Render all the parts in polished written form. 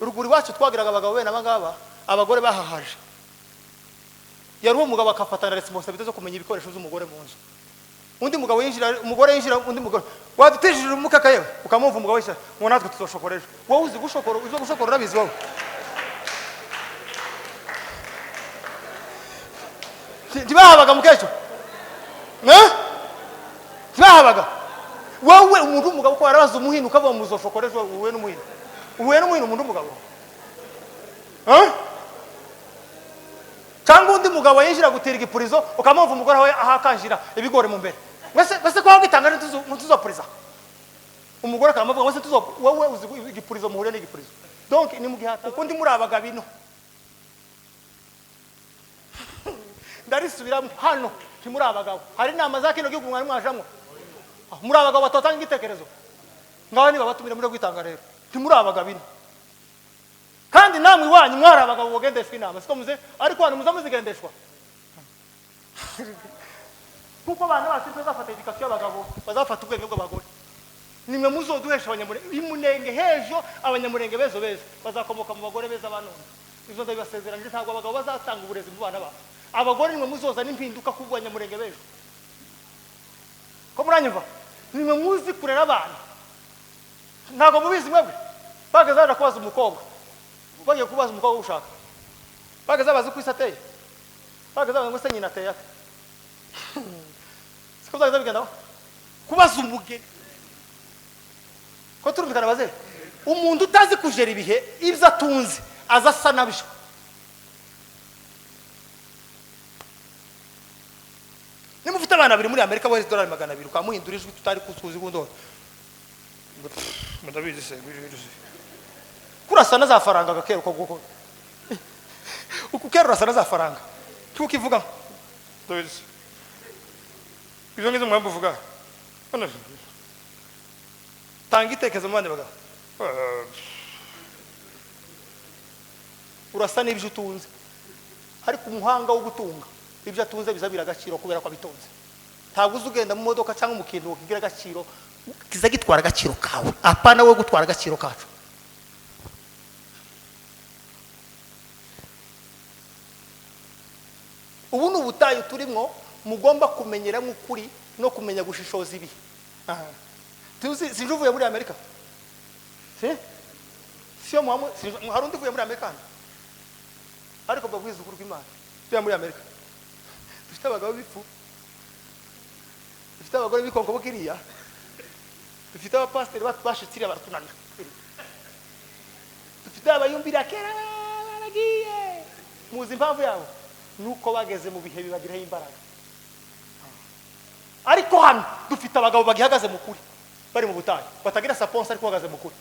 uruguri wacu twagiraga abagabo bene abangaba abagore bahahaje yari umugabo akafatana responsibility zo kumenya ibikoresho by'umugore mu nzu undi mugabo yinjira umugore yinjira undi mugore wadutejije umukaka yewe ukamumva umugabo wese ngo natwe tuzoshokoreje wowe uzi gushokora uzo gushokora urabizi wowe ntibahabaga mukecho ntibahabaga wowe umuntu umugabo ko arabaza umuhino ukava mu zoshokoreje wowe n'umuhino umuntu umugabo cyangwa undi mugabo yinjira gutira igipurizo ukamumva umugore we ahakanjira ibigore mu mbere bese ko gitanga tuzopuriza umugore akamuvuga wese wowe uzi igipurizo muhure n'igipurizo donc ni mugihata ukundi muri abaga bino Ndabisubiramo hano ntimuri abagabo hari inama za kino gihugu mwari mwajamwe muri abagabo batotanga igitekerezo ngaho niba batumire muri gwitanga rero ntimuri abagabo bino kandi namwe wanyu mwari abagabo bogendeshwa inama siko muze ariko hano muza muzigendeshwa kuko abana bacu bazafata edikasiyo y'abagabo bazafata ubwenge bw'abagore nimwe muzoduhesha abanyamurenge imunenge hejo abanyamurenge bezo bazakomoka mu bagore beza banone izo ndabibasezeranje ntabwo abagabo bazatanga uburezi mu bana babo abagore nimwe muzoza n'impinduka ku banyamurenge bejo ko muranyumva nimwe muzi kurera abana ntabwo mubizi mwebwe bageze baje kubaza umukobwa bagiye kubaza umukobwa ushaka bageze bazi kwisateye bageze ngo se nyina ateye siko bageze bigenda kubaza umugeni ko turumvikana baze umuntu utazi kujera ibihe ibyo atunze azasa nabyo nimufite abana babiri muri Amerika bohereza $200 ukamuhindura ijwi tutari kuzuzi gundo ndabizi se kurasana za faranga gakero ko guko ukukero rasana za faranga tukivuga ndabizi bizo ngizo mwambo vuga tanga itekerezo mu bandi bagabo urasa n'ibyo utunze ariko umuhanga wo gutunga ibyo atunze bizabira agaciro kubera ko abitunze ntabwo uzugenda mu modoka cyangwa mu kintu kigira agaciro kiza gitwara agaciro kawe apana we gutwara agaciro kacu ubu ni ubutayu turimo mugomba kumenyeramo ukuri no kumenya gushishoza ibi sinjuvuye muri Amerika siyo hari undi uvuye muri Amerika ariko babwiza ukuri kw'Imana tuya muri Amerika dufite abagabo bipfu dufite abagore bikongo bukiriya dufite abapasiteri bashitiriye baratunanira dufite abayumbira kera baragiye muzi impamvu yabo nuko bageze mu bihe bibagiraho imbaraga ariko hano dufite abagabo bagihagaze mu kuri bari mu butayu batagira saponsa ariko bahagaze mu kuri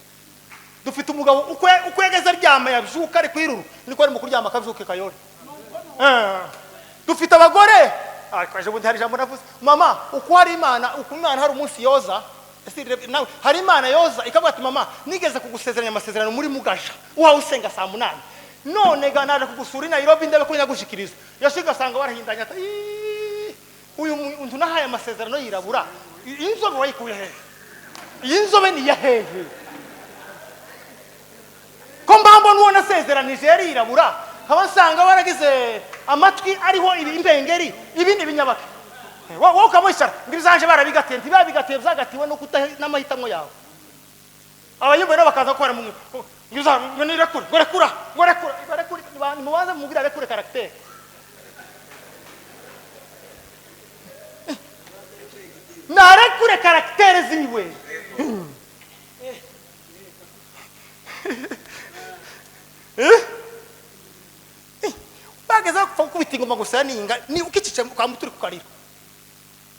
dufite umugabo uko yageze aryama yabyuka ari kwiruru niko ari mu kuryama akabyuka kayore dufite abagore akaje bundi hari jambo navuze mama uko hari Imana uko Imana hari umunsi yoza nawe hari Imana yoza ikavuga ati mama nigeze kugusezeranya amasezerano muri mugaja uha usenga saa 8 none ganaje kugusura i Nairobi ndabe ko nyagushikiriza yashiga sanga warahindanya ati uyu muntu nahaye amasezerano yirabura inzobe wayikuye hehe inzobe ni yahehe ko mbambo nuona sezeranije yari yirabura kabasanga waragize amatwi ariho imbengeri ibindi binyabake wowe ukamwishyara ngibizanje barabigateye ntibabigateye byagatiwe no n'amahitamo yawe abayumva rero bakaza ko mu ngizanga nirekure gorekura mubaze mubwira rekure caractère narekure caractère ziwe bageza kubita ingoma gusa ninga ni ukikice kwa muturi kukarira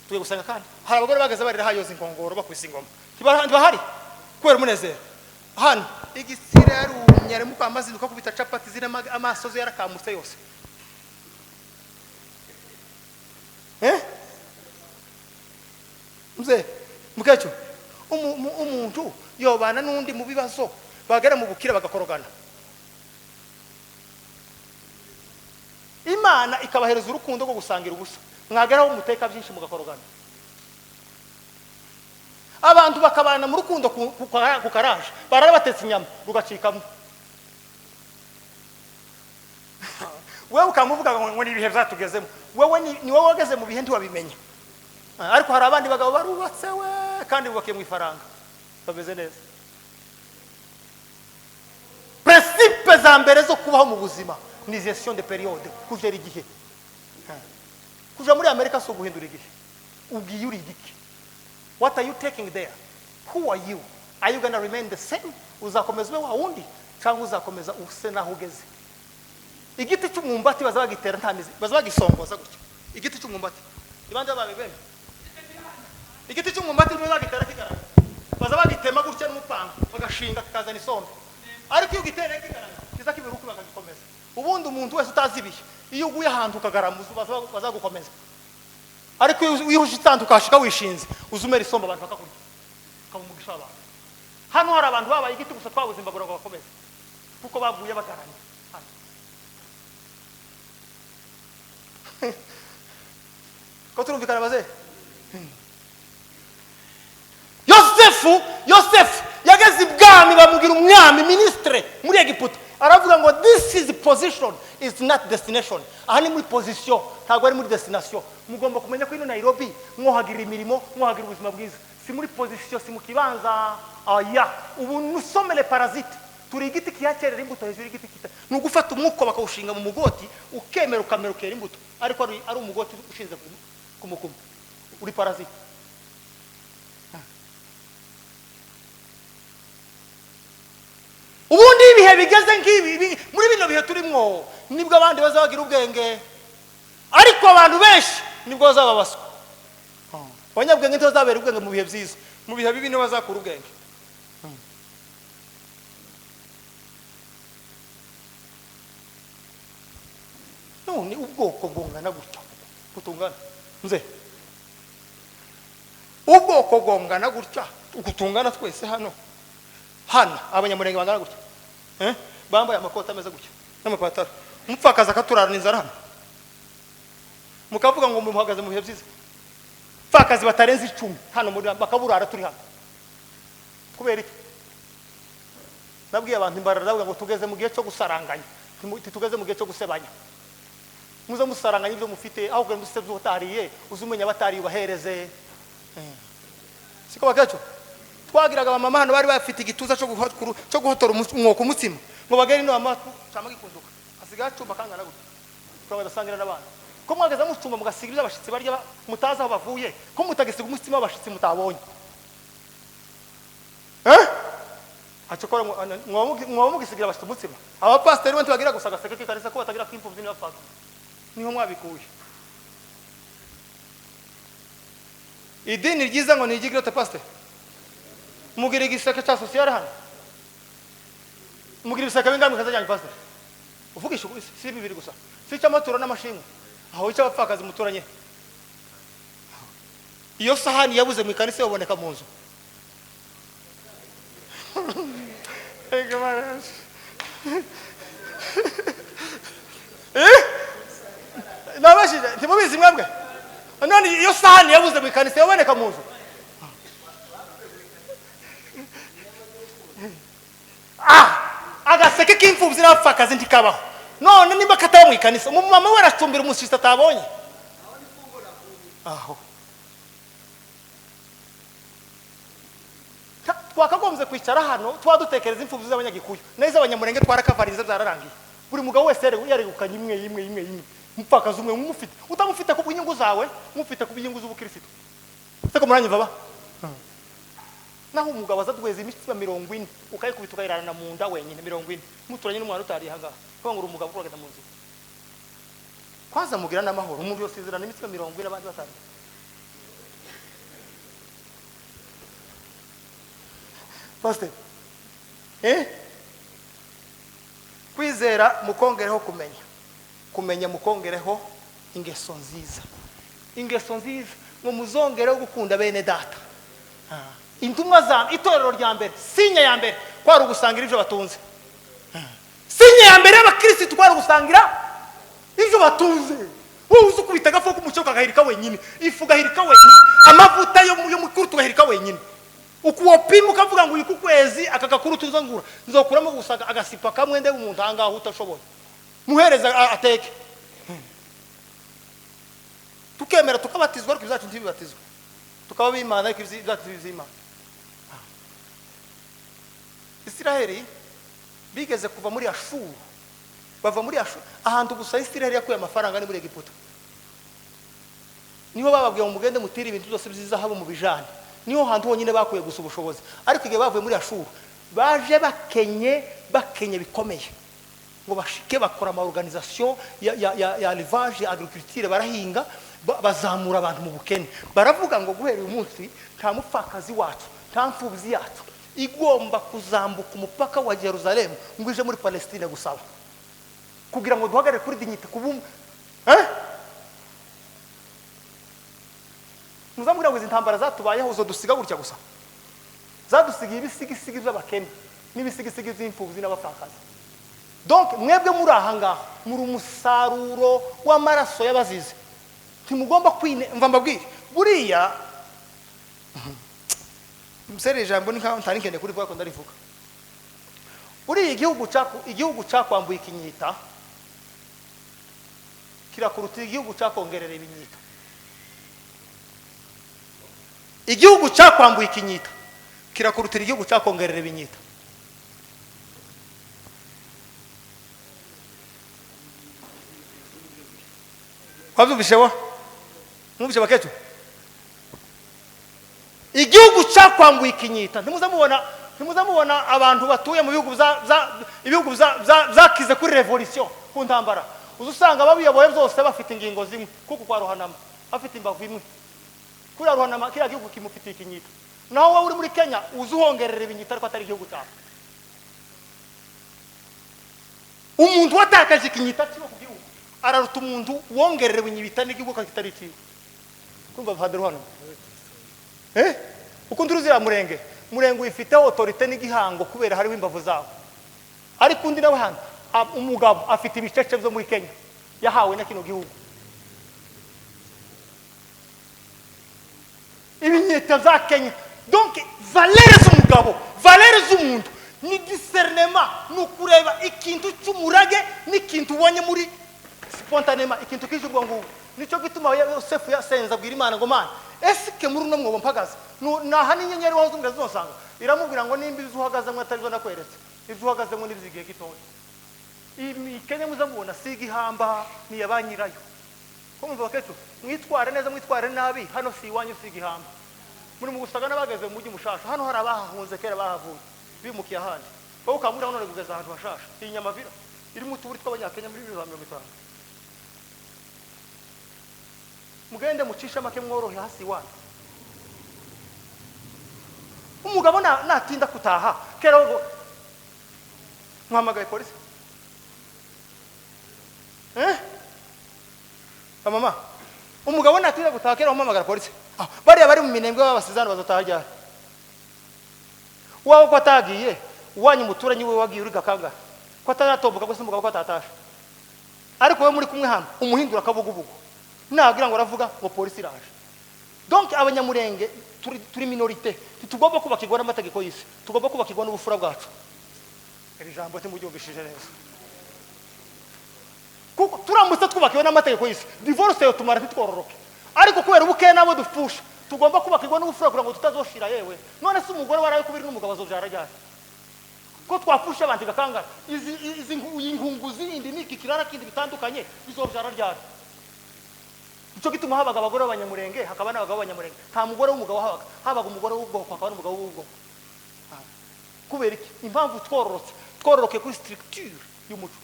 tuye gusanga kandi hari abagore bageze barira hayoza inkongoro bakwisa ingoma ntibahari kwera umunezero hano igisire yarumye mu kwamazi duka kubita capati zire amasozo yarakamutse yose mze mukecho umuntu yobana nundi mu bibazo bagera mu bukira bagakorogana Imana ikabahereza urukundo rwo gusangira ubusa mwageraho muteka byinshi mugakorogana abantu bakabana mu rukundo ku karaje barara batetse inyama rugacikamo wewe ukamuvuga ngo ni ibihe byatugezemo wewe ni wowe wageze mu bihe ntiwabimenya ariko hari abandi bagabo barubatse we kandi bubakiye mu ifaranga bameze neza principe za mbere zo kubaho mu buzima ni gestion de période kujera igihe kuja muri Amerika so guhindura igihe ugiye uri igiki what are you taking there who are you going to remain the same uzakomeza wa wundi cyangwa uzakomeza use naho ugeze igiti cy'umwumbati bazabagitera ntamizi bazabagisongoza gutyo igiti cy'umwumbati ibande babebeme igiti cy'umwumbati bazagitera kigaragara bazabagitema gutyo n'umupanga bagashinga kazana isombe ariko iyo gitera kigaragara kiza kibiruka bakagikomeza ubundi umuntu wese utazibiye iyo uguye ahantu ukagaramuza bazagukomeza ariko iyo ushitsantu kashika wishinze uzumera isombe abantu bakakurya kamugisha abantu hano hari abantu babaye igiti gusa twabuzimbagura ngo bakomeze kuko baguye bagaranye ko turumvikana baze Yosefu yageze ibwami bamugira umwami ministre muri Egiputa aravuga ngo this is position is not destination aha ni muri position ntabwo ari muri destination mugomba kumenya ko ino Nairobi mwohagira imirimo mwohagira ubuzima bwiza si muri position si mu kibanza aya ubu nusomele parasite turi igiti kiyacerera imbuto hejuru igiti kita nugufata umwuko bakawushinga mu mugoti ukemera ukamerukera imbuto ariko ari umugoti ushinze ku mukumu uri parasite ubundi ibihe bigeze ngibi muri bino bihe turimwo nibwo abandi bazabagira ubwenge ariko abantu benshi nibwo bazababaswa abanyabwenge ntibazabera ubwenge mu bihe byiza mu bihe bibi nibo bazakura ubwenge none ubwoko bwongana gutya kutungana nze ubwoko bwongana gutya ukutungana twese hano abanyamurenge bangana gutya bambaye amakoti ameze gutya n'amapataro umupfakaza akaturarana inzara hano mukavuga ngo muhagaze mu bihe byiza pfakazi batarenze 10 hano muri bakaburara turi hano kubera iki nabwiye abantu imbarara ndavuga ngo tugeze mu gihe cyo gusaranganya tugeze mu gihe cyo gusebanya muze musaranganya ibyo mufite aho gwe musebye utariye uzumenya batari bahereze siko bakacho twagiraga abamama hano bari bafite igituza cyo guhotora umwoko umutsima ngo bagere no amatu cyama gikunduka asigaye acumba kangana gutya twaba dasangira n'abana ko mwageza mucumba mugasigira abashitsi barya mutaza aho bavuye ko mutagisiga umutsima abashitsi mutabonye acokora mwamugisigira abashitsi umutsima aba pastor wente bagira gusaga sekeke karisa ko batagira kwimfuvyi n'abafaka niho mwabikuye idini ryiza ngo nigigire te pastor mugire gisaka cha social hano mugire bisaka bingamwe kazajyanye pastor uvugisha si bibiri gusa si cyamatura n'amashimwe aho icyo abapfakazi muturanye iyo sahani yabuze mu kanisa yoboneka mu nzu nabashije ntimubizi mwebwe none iyo sahani yabuze mu kanisa yoboneka mu nzu agaseke k'imfubyi n'abapfakazi ntikabaho none nimba kataho mu kanisa umumama we aracumbira umusista atabonye aho twakagombye kwicara hano twadutekereza imfubyi z'abanyagikuyu neza abanyamurenge twarakavariza byararangiye buri mugabo wese yaregukanye imwe mupfakazi umwe mufite utamufite ku bw'inyungu zawe mufite ku bw'inyungu z'ubukristo seko muranyiva ba naho umugabo azadweza imitima 40 ukayikubita ukayirana mu nda wenyine 40 muturanye n'umwana utari hanga ko ngo umugabo kuragenda mu nzu kwaza mugira n'amahoro umuntu yose izirana imitima 40 abandi batari pastor kwizera mukongereho kumenya mukongereho ingeso nziza ngo muzongereho gukunda bene data intumwa za itorero rya mbere sinya ya mbere kwari ugusangira ibyo batunze sinya ya mbere y'abakristo kwari ugusangira ibyo batunze wowe uzukubita agafo k'umucyo kagahirika wenyine ifu gahirika wenyine amavuta yo mukuru tugahirika wenyine ukuwopima ukavuga ngo uyu kwezi akagakuru tuzangura nzokuramo gusaga agasipa kamwe nde umuntu hangaho utashoboye muhereza ateke tukemera tukabatizwa ariko ibyacu ntibibatizwe tukaba b'Imana ariko ibyacu by'Imana. Isiraheli bigeze kuva muri Ashuru, bava muri Ashuru ahantu gusa Isiraheli yakuye amafaranga ni muri Egiputa. Niho bababwiye mu mugende mutira ibintu byose by'izahabu mu bijane, niho hantu honyine bakuye gusa ubushobozi. Ariko igihe bavuye muri Ashuru baje bakenye bikomeye ngo bashike bakora ama organisation ya élevage agriculture, barahinga bazamura abantu mu bukene. Baravuga ngo guhera uyu munsi nta mupfakazi wacu nta mfubyi yacu igomba kuzambuka umupaka wa Jerusalem ngo ije muri Palestine gusaba, kugira ngo duhagarare kuri dignité kubumwe. Muzamubwira ngo izi ntambara zatubayeho uzo dusiga gutya gusa, zadusigiye ibisigisigi by'abakene n'ibisigisigi by'imfubyi n'abapfakazi. Donc mwebwe muri ahangaha muri umusaruro w'amaraso y'abazize, ntimugomba mva mbabwire buriya msere jambo nikaho ntanikende kuri vuga ko ndarivuga. Buriya igihugu cyakwambuye ikinyita kirakuruta igihugu cyakongerera ibinyita. Igihugu cyakwambuye ikinyita kirakurutira igihugu cyakongerera ibinyita. Wabyumvisheho? Mwumvishe baketu? Igihugu cyakwambuye ikinyita, ntimuzamubona abantu batuye mu bihugu zakize kuri revolution ku ntambara. Uzusanga babiyoboye byose bafite ingingo zimwe, kuko kwa Ruhanama afite imbavu imwe. Kuri Ruhanama kira gihugu kimufitiye ikinyita. Naho wowe uri muri Kenya uzuhongerera ibinyita ariko atari igihugu cyawe. Umuntu watakaje ikinyita cyo ku gihugu araruta umuntu wongerera ibinyita n'igihugu kitari cyiwe. Kumva Father Ruhanama? Ukundi ruzira murenge uyifite autorité n'igihango kubera hariho imbavu zawo. Ariko undi nawe hano umugabo afite ibicece byo muri Kenya yahawe na kino gihugu. Ibinyita za Kenya. Donc valeur z'umugabo, valeur z'umuntu ni discernement, nukureba ikintu cy'umurage n'ikintu ubonye muri spontanément, ikintu kijurwa ngo nico gituma Yosefu yasenza bwira Imana ngo Mana esike muri no mwobo mpagaze naha n'inyenyeri waho zumwe zosanga iramubwira ngo nimba izuhagaze mwe atari zo nakweretse izuhagaze ngo n'izigiye gitoya. Kenya muzamubona sigi hamba ni yabanyirayo. Kumva baketu mwitware neza mwitware nabi hano si iwanyu sigi hamba. Muri mu gusaga nabageze mu mujyi mushasha hano hari abahunze kera bahavuye bimukiye ahandi bo kamura none kugeza ahantu hashasha inyamavira iri mu tuburi tw'abanyakenya muri 2050. Mugende mucisha make mworohe hasi wana. Umugabo natinda kutaha kera ngo mwamagaye polisi. Mama umugabo natinda kutaha kera mwamagara polisi. Bari bari mu minembwe babasizana bazotahajya. Wawo kwatagiye wanyu muturanyi we wagiye uri gakanga. Kwatanatomboka gose umugabo kwatatasha. Ariko we muri kumwe hano umuhindura akabugubugu. Nagira ngo aravuga ngo polisi iraje. Donc abanyamurenge turi minorité, tugomba kubakirwa n'amategeko y'isi, tugomba kubakirwa n'ubufura bwacu. Iri jambo timubyumvishije neza. Kuko turamutse twubakiwe n'amategeko y'isi, divorce yo tumara titwororoke. Ariko kubera ubuke nabo dufusha, tugomba kubakirwa n'ubufura kugira ngo tutazoshira yewe. None se umugore waraye kubiri n'umugabo azobyara ryari? Ko twafusha abantu gakangara, izi ingunguzi indi niki kirara kindi bitandukanye bizobyara ryari? Ico gituma habaga abagore b'abanyamurenge hakaba n'abagabo b'abanyamurenge. Nta mugore w'umugabo habaga umugore w'ubwoko hakaba n'umugabo w'ubwoko. Kubera iki? Impamvu twororoke kuri structure y'umuco.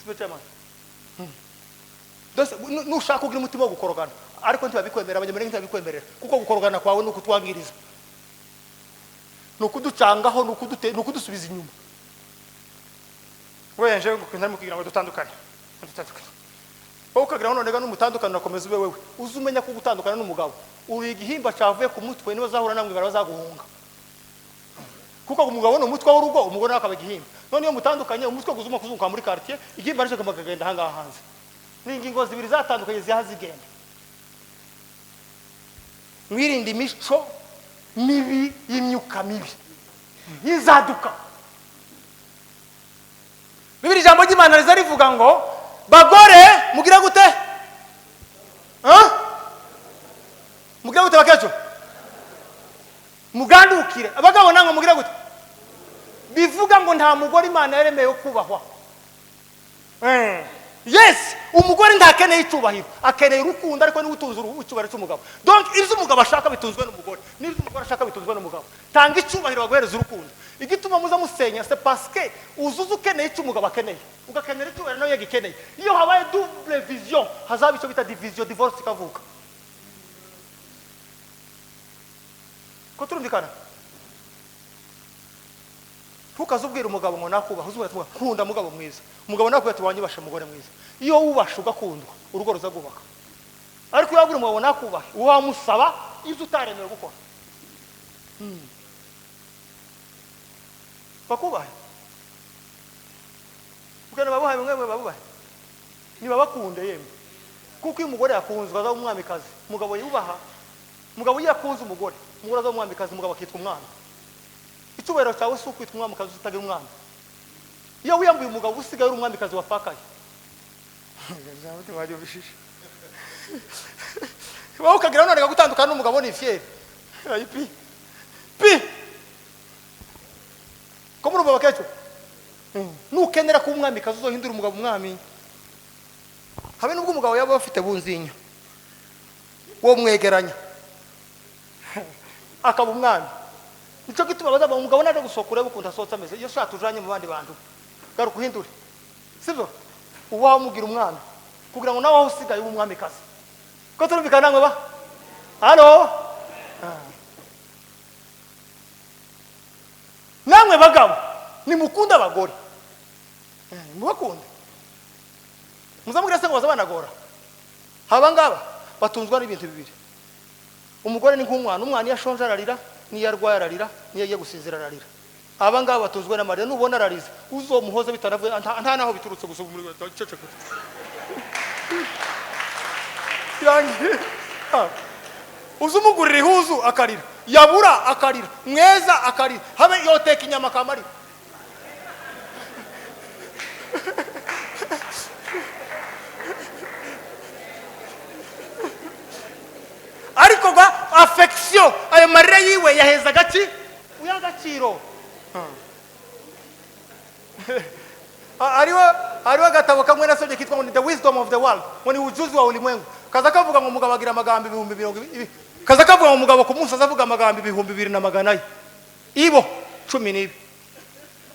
Sibetama. Dose nushaka kugira umutima wo gukorogana ariko ntibabikwemera abanyamurenge ntibabikwemerera kuko gukorogana kwawe nuko twangiriza. Nukuducangaho nukudusubiza inyuma. Weje ngo kwintari kugira ngo dutandukane. Ukagira none ga n'umutandukano nakomeza ube wewe. Uzumenya ko gutandukana n'umugabo. Uri igihimba cavuye ku mutwe nibo zahura namwe barazaguhunga. Kuko umugabo no mutwe w'urugo umugore akaba igihimba. None iyo mutandukanye umutwe guzuma kuzunguka muri quartier igihimba ariko kamagagenda hanga hanze. N'ingingo zibiri zatandukanye zihazigenda. Mwirinde imico mibi y'imyuka mibi. Yizaduka. Bibiri jambo ry'Imana rizarivuga ngo bagore mugira gute mugira gute bakacu mugandukire abagabo nango mugira gute bivuga ngo nta mugore Imana yaremeye kubahwa yes umugore ntakeneye icubahiro akeneye urukundo ariko ni utunze ucubahiro cy'umugabo donc ivyo umugabo ashaka bitunzwe n'umugore n'ivyo umugore ashaka bitunzwe n'umugabo tanga icubahiro baguhereza urukundo igituma muza musenya c'est parce que uzuza ukeneye cy'umugabo akeneye ugakenera icubahiro nayo yagikeneye iyo habaye double vision hazaba icyo bita division divorce ikavuka ko turumvikana tukazubwira umugabo ngo nakubaha uzubwira kunda mugabo mwiza umugabo nakubwira ati wanyibasha mugore mwiza iyo wubasha ugakundwa urugo ruzagubaka ariko iyo wabwira umugabo nakubaha wamusaba ibyo utaremewe gukora bakubahe ukana babuhaye mwebwe babubahe niba bakunde yemwe kuko iyo umugore yakunzwe azaba umwamikazi umugabo yubaha umugabo yakunze umugore azaba umwamikazi umugabo akitwa umwana icubahiro cyawe si ukwitwa umwamikazi utagira umwana iyo wiyambuye umugabo usigaye uri umwamikazi wapfakaye wowe ukagira none gutandukana n'umugabo ni fier pi ko muri ubu bakecu nukenera ko umwamikazi uzohindura umugabo umwami habe nubwo umugabo yaba afite bunzinya wo mwegeranya akaba umwami nico gituma bazaba umugabo naje gusokura bukunda sotsa ameze iyo shaka tujanye mu bandi bantu garuka uhindure sibyo uwa mugira umwana kugira ngo nawe usigaye umwamikazi ko turumvikana namwe ba halo namwe bagabo ni mukunda abagore mubakunde muzamugira se ngo bazabanagora haba ngaba batunzwa n'ibintu bibiri umugore ni nk'umwana umwana yashonje ararira niyo arwaye ararira niyo agiye gusinzira ararira aba ngaba batuzwe n'amarira nubona arariza uzomuhoza bitaravuye nta naho biturutse gusa muri ceceka uzumugurira ihuzu akarira yabura akarira mweza akarira habe yoteka inyama kamarira ariko ba affection ayo marira yiwe yaheza gaci uyagaciro ariwa gatabo kamwe nasomye kitwa ngo The Wisdom of the World ngo ni ujuzi wa ulimwengu kaza kavuga ngo umugabo agira amagambo 200 kaza kavuga ngo umugabo ku munsi azavuga amagambo 2,200 ibo 12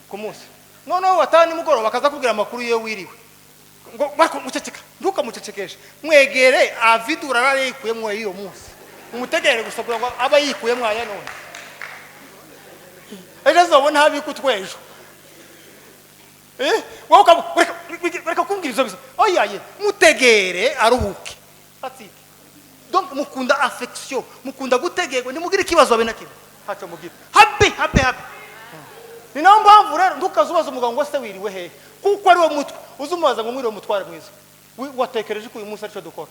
ku munsi noneho watani mugoroba kaza kubwira amakuru ye wiriwe ngo bako muceceka nduka mucecekesha mwegere avidura rare yikuye mwe iyo munsi umutegere gusa ngo aba yikuye mwaya none ejo zobona habi kutwejo woka reka kumbwiriza bisa oyaye mutegere aruhuke atike donc mukunda affection mukunda gutegerwa nimugire kibazo abe nakimwe hacho mugira happy ni naho mpamvu rero ndukazubaza umugabo ngo se wiriwe he kuko ari wo mutwe uzumubaza ngo mwiriwe mutware mwiza watekereje ko uyu munsi arico dukora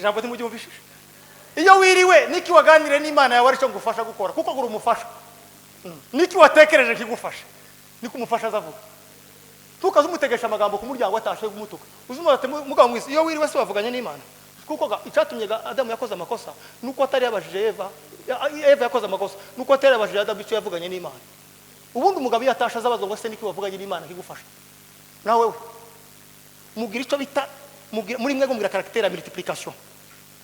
jambo timujumvishije iyo wiriwe niki waganire n'Imana yawe arico ngufasha gukora kuko gura umufasha niki watekereje kigufasha niko umufasha azavuga tukazumutegesha amagambo ku muryango atashe gumutuka uzumubaza mugabo mwiza iyo wiriwe se wavuganye n'Imana kuko icyatumye Adamu yakoze amakosa nuko atari yabajije Eva yakoze amakosa nuko atari yabajije Adamu icyo yavuganye n'Imana ubundi umugabo yatasha azabaza ngo se niki wavuganye n'Imana kigufasha nawe we mugira icyo bita muri mwe gumbira caractère multiplication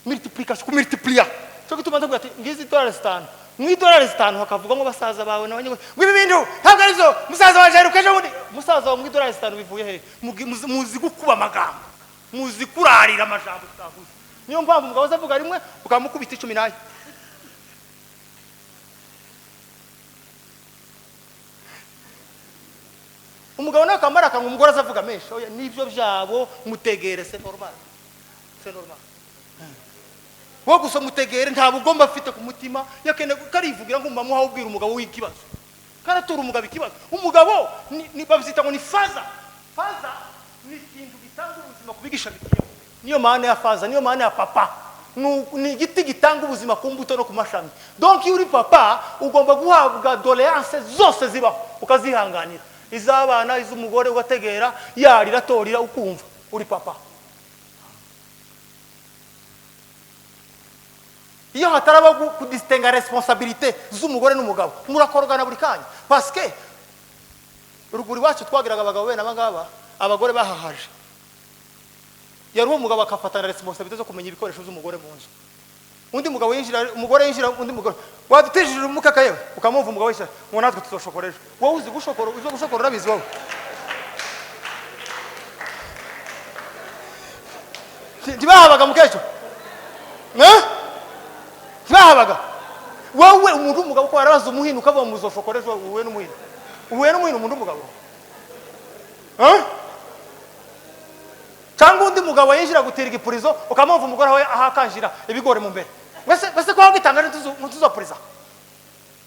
ku multiplier cyo gituma ndavuga ati ngizi $5 $5 hakavuga ngo basaza bawe nabanye ngo ibintu ntabwo arizo musaza waje rukeje ubundi musaza wa $5 bivuye he muzi gukuba amagambo muzi kurarira amajambo tutavuze niyo mpamvu umugabo azavuga rimwe ukamukubita 10 umugabo nakamara kangu umugore azavuga menshi oya nivyo byabo mutegere c'est normal wo gusa mutegere nta bugomba afite ku mutima yakene karivugira ngo mbamuha ubwira umugabo w'ikibazo karatura umugabo ikibazo umugabo ni bavyita ngo ni faza ni ikintu gitanga ubuzima kubigisha bitiyo niyo maana ya faza niyo maana ya papa ni igiti gitanga ubuzima ku mbuto no ku mashami donc iyo uri papa ugomba guhabwa doléance zose zibaho ukazihanganira izabana izumugore ugategera yarira torira ukumva uri papa. Iyo hataraba kudistinga responsabilité z'umugore n'umugabo murakorogana buri kanya parce que uruguri wacu twagiraga abagabo bene abangaba abagore bahahaje yari umugabo akafatana responsabilité zo kumenya ibikoresho by'umugore mu nzu. Undi mugabo yinjira umugore yinjira undi mugore wadutejije umukaka yewe ukamumva umugabo yinjira ngo natwe tuzoshokoreje wowe uzi gushokora uzo gushokora urabizi wowe ntibahabaga mukecho ntibahabaga wowe umuntu umugabo ko arabaza umuhino ukava mu muzoshokoreje wowe n'umuhino umuntu umugabo cyangwa undi mugabo yinjira gutira igipurizo ukamumva umugore we ahakanjira ibigore mu mbere bese ko hagitanga ntuzopuriza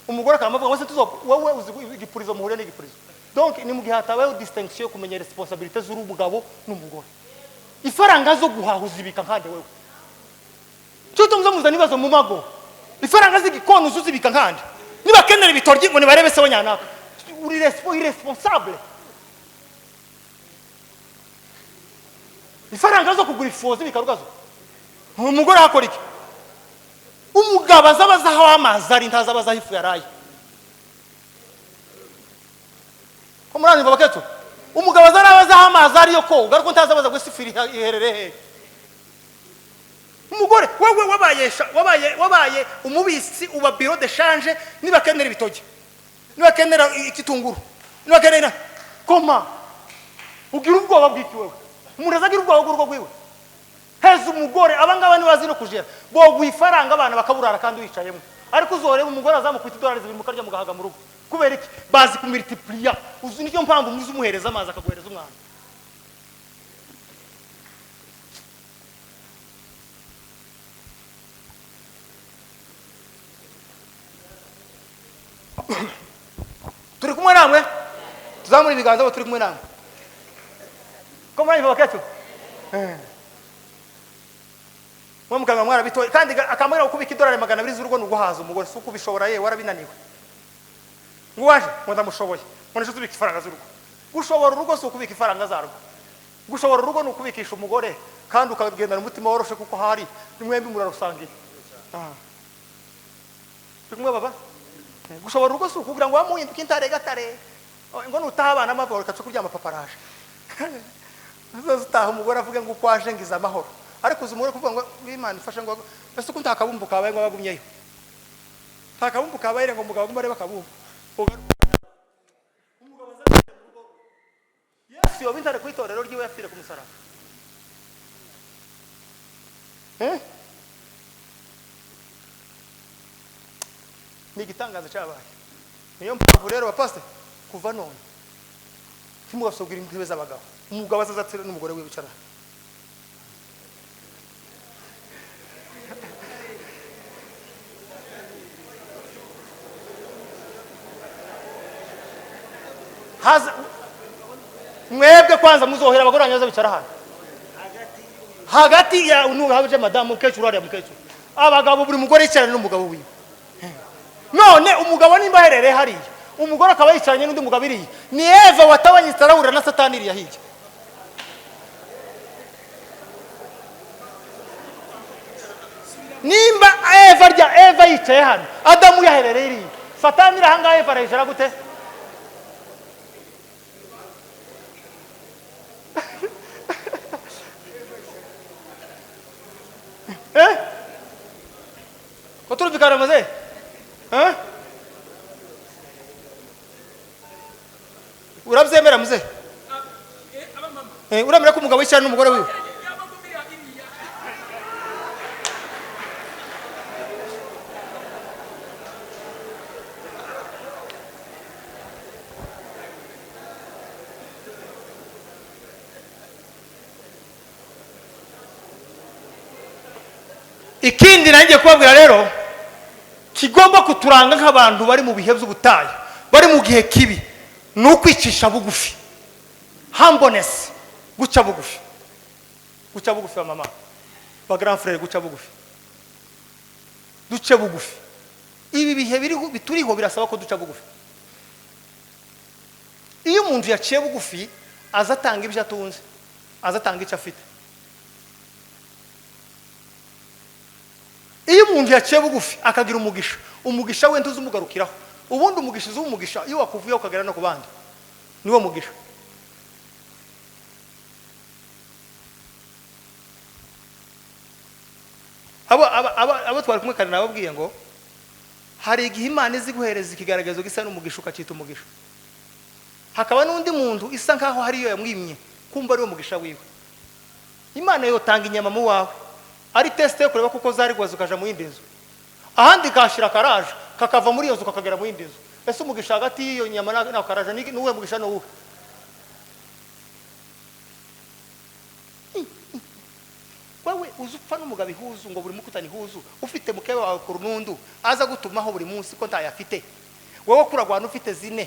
umugore akamuvuga wese wowe uzi igipurizo muhure n'igipurizo. Donc ni mu gihe hatabayeho distinction kumenya responsabilité z'urumugabo n'umugore. Ifaranga zo guhahuza ibika nkande wewe cyo tumuzamuza nibazo mu mago ifaranga z'igikono uzuzibika nkande niba kenera ibitoryi ngo nibarebe se wanyanaka uri irresponsable. Ifaranga zo kugura ifoze bikarugazo umugore akora iki? Umugabo azabaza aho amazi ari ntazabaza ifu yaraye. Ko murani babaketo umugabo azarabaza aho amazi ari yo koga ariko ntazabaza ngo isifiri iherereye. Umugore wewe wabaye umubisi uba bureau de change niba kenera ibitoge niba kenera ikitunguru niba kenera koma ugira ubwoba bwiki wewe umuntu azagira ubwoba bw'urugo rwiwe heza umugore abangaba ni bazi no kujera bo gwifaranga abana bakaburara kandi wicayemo ariko uzoreba umugore azamukwita $2 zibiri mukarya mugahaga mu rugo kubera iki bazi ku multiplier uzi nicyo mpamvu muzi umuhereza amazi akaguhereza umwana. Turi kumwe namwe tuzamura ibiganza turi kumwe namwe ko mwanyi baketo mukanga mwara bitoye kandi akamara ukubika $200 z'urugo nuguhaza umugore suko bishobora ye warabinaniwe ngwaje ngo ndamushoboye ngo nisho tubika ifaranga z'urugo gushobora urugo suko kubika ifaranga zarwo gushobora urugo nukubikisha umugore kandi ukagendana umutima woroshe kuko hari nimwembi murarusangira kumwe baba gushobora urugo suko kugira ngo wamuhinduka intare gatare ngo nutaha abana amavoro kacu kuryama paparaje uzataha umugore avuga ngo kwaje ngiza amahoro ariko uzumure kuvuga ngo Imana ifasha ngo ese uko ntakabumbu kabaye ngo bagumyeyo ntakabumbu kabaye ngo umugabo agumare bakabumbu umugabo azakira mu rugo Yesu yobintare kwitorero ryiwe yafire ku musaraba ni gitangaza cyabaye niyo mpamvu rero bapaste kuva none timugasubwira intebe z'abagabo umugabo azazatsira n'umugore we bicara mwebwe kwanza muzohera abagore banyaza bicara hano hagati ya unuhabije madamu mukecuru ari mukecuru abagabo buri mugore yicarana n'umugabo wiwe none umugabo nimba herereye hariya umugore akaba yicaranye n'undi mugabo iriye ni Eva watabanye Sarawura na Satani iriya hirya nimba Eva yicaye hano Adamu yaherereye iriya Satani irahanga Eva arayishara gute ko turubikana maze urabyemera muze uramira ko umugabo yicara n'umugore wiwe ikindi nanjye kubabwira rero kigomba kuturanga nk'abantu bari mu bihe by'ubutayu bari mu gihe kibi nukwicisha bugufi humbleness guca bugufi wa mama ba grand frère guca bugufi duce bugufi ibi bihe bituriho birasaba ko duca bugufi iyo umuntu yaciye bugufi azatanga ibyo atunze azatanga icyo afite iyo umuntu yaciye bugufi akagira umugisha we ntuzi umugarukiraho ubundi umugisha uzumugisha iyo wakuvuye ukagera no kubandi niwo mugisha abo twari kumwe kandi nababwiye ngo hari igihe Imana izi guhereza ikigaragazo gisa n'umugisha ukacita umugisha hakaba n'undi muntu isa nkaho hariyo yamwimye kumva ari wo mugisha wiwe Imana yotanga inyama mu wawe ari teste yo kureba kuko zari gwazo kaja mu yindi nzu ahandi kashira karaje kakava muri iyo nzu kakagera mu yindi nzu ese umugisha hagati y'iyo nyama na karaje ni uwe mugisha no uwe wewe uzupfa n'umugabo ihuzu ngo buri mukutani ihuzu ufite mukebe wawe ku runundu aza gutumaho buri munsi ko ntayafite wewe kuragwana ufite zine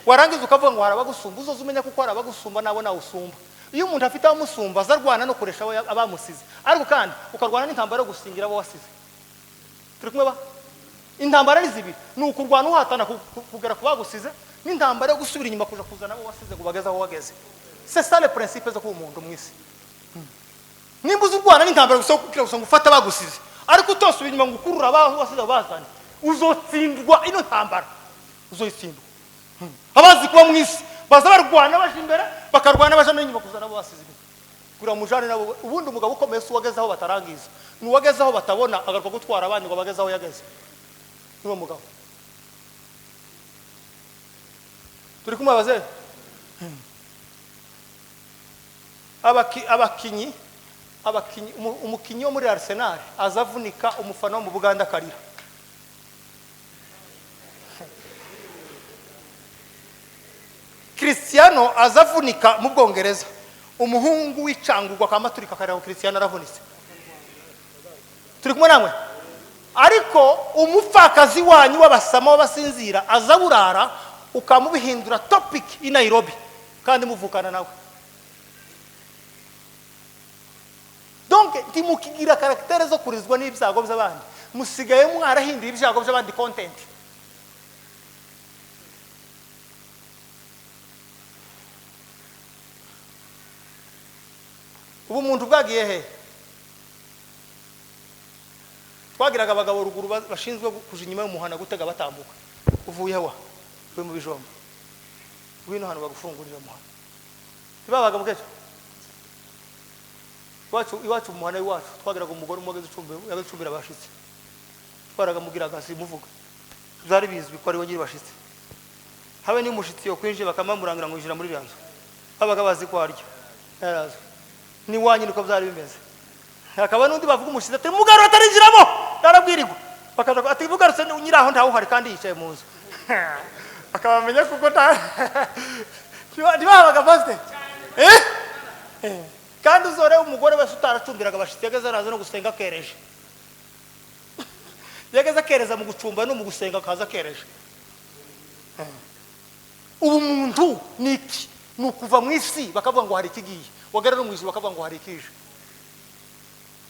warangiza ukavuga ngo harabagusumba uzoza umenya kuko harabagusumba nabo nawe usumba iyo umuntu afite abamusumba azarwana no kuresha abamusize ariko kandi ukarwana n'intambara yo gusingira abo wasize turi kumwe ba intambara ni zibiri ni ukurwana uhatana kugera ku bagusize n'intambara yo gusubira inyuma kuja kuzana abo wasize ngo bageze aho wageze c'est ça le principe zo ku muntu mwisi nimba uzurwana n'intambara gusa ngufata bagusize ariko utosubira inyuma ngo ukurura abaho wasize bazane uzotsindwa ino ntambara uzoyitsindwa abazi kuba mwisi baza barwana baje imbere bakarwana baje n'inyuma kuzana abo wasize kura mujane nabo ubundi umugabo ukomeye su wageze aho batarangiza ni wageze aho batabona agaruka gutwara abandi ngo bageze aho yageze niwo mugabo turi kumwe abaze abakinyi umukinyi wo muri Arsenal azavunika umufana wo mu Buganda karira Cristiano azavunika mu Bwongereza umuhungu w'icangurwa kamaturika karira Cristiano aravunitse turi kumwe namwe ariko umupfakazi wanyu w'abasama w'abasinzira azaburara ukamubihindura topic i Nairobi kandi muvukana nawe donc timukigira karaktere zo kurizwa n'ibyago by'abandi musigaye mwarahinduye ibyago by'abandi content ubu muntu bwagiye he twagiraga abagabo ruguru bashinzwe kuja inyuma y'umuhana gutega batambuka uvuye wa we mu bijomba wino hano bagufungurira umuhana tibabaga mukeje iwacu umuhana iwacu twagiraga umugore umugeze yabicumbira bashitse twaraga mugiraga simuvuga zari bizwi ko ari we nyiri bashitse habe ni umushitsi yo kwinje bakamamburangira ngo injira muri byanzu abaga bazi ko arya yarazo ni wanyu niko byari bimeze hakaba n'undi bavuga umushitsi ati mugaro atarinjiramo yarabwirirwa bakaza ati bugarutse nyiraho ntaho hari kandi yicaye mu nzu akabamenya kuko ntibabaga baste kandi uzore umugore wese utaracumbiraga abashitsi yageze araza no gusenga kereje yageze kereza mu gucumba no mu gusenga kaza kereje ubu muntu niki nukuva mu isi bakavuga ngo hari ikigiye wagarara mu ijuru bakavuga ngo hari ikije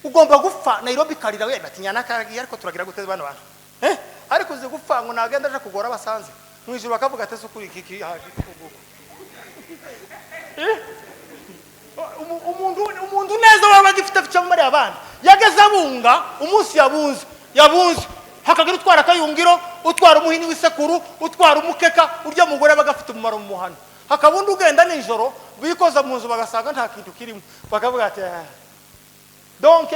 ugomba gupfa Nairobi karira we batinyana karagiye ariko turagira guteza bana bantu ariko uzi gupfa ngo nagenda aje kugora basanze mu ijuru bakavuga ati se kuri iki haje kuguko umuntu neza waba gifite cyo muri abandi yageze abunga umunsi yabunze hakagira utwara kayungiro utwara umuhini w'isekuru utwara umukeka urya mugore bagafite umumaro mu muhana hakabundi ugenda nijoro bikoza mu nzu bagasanga nta kintu kirimo bakavuga ati donc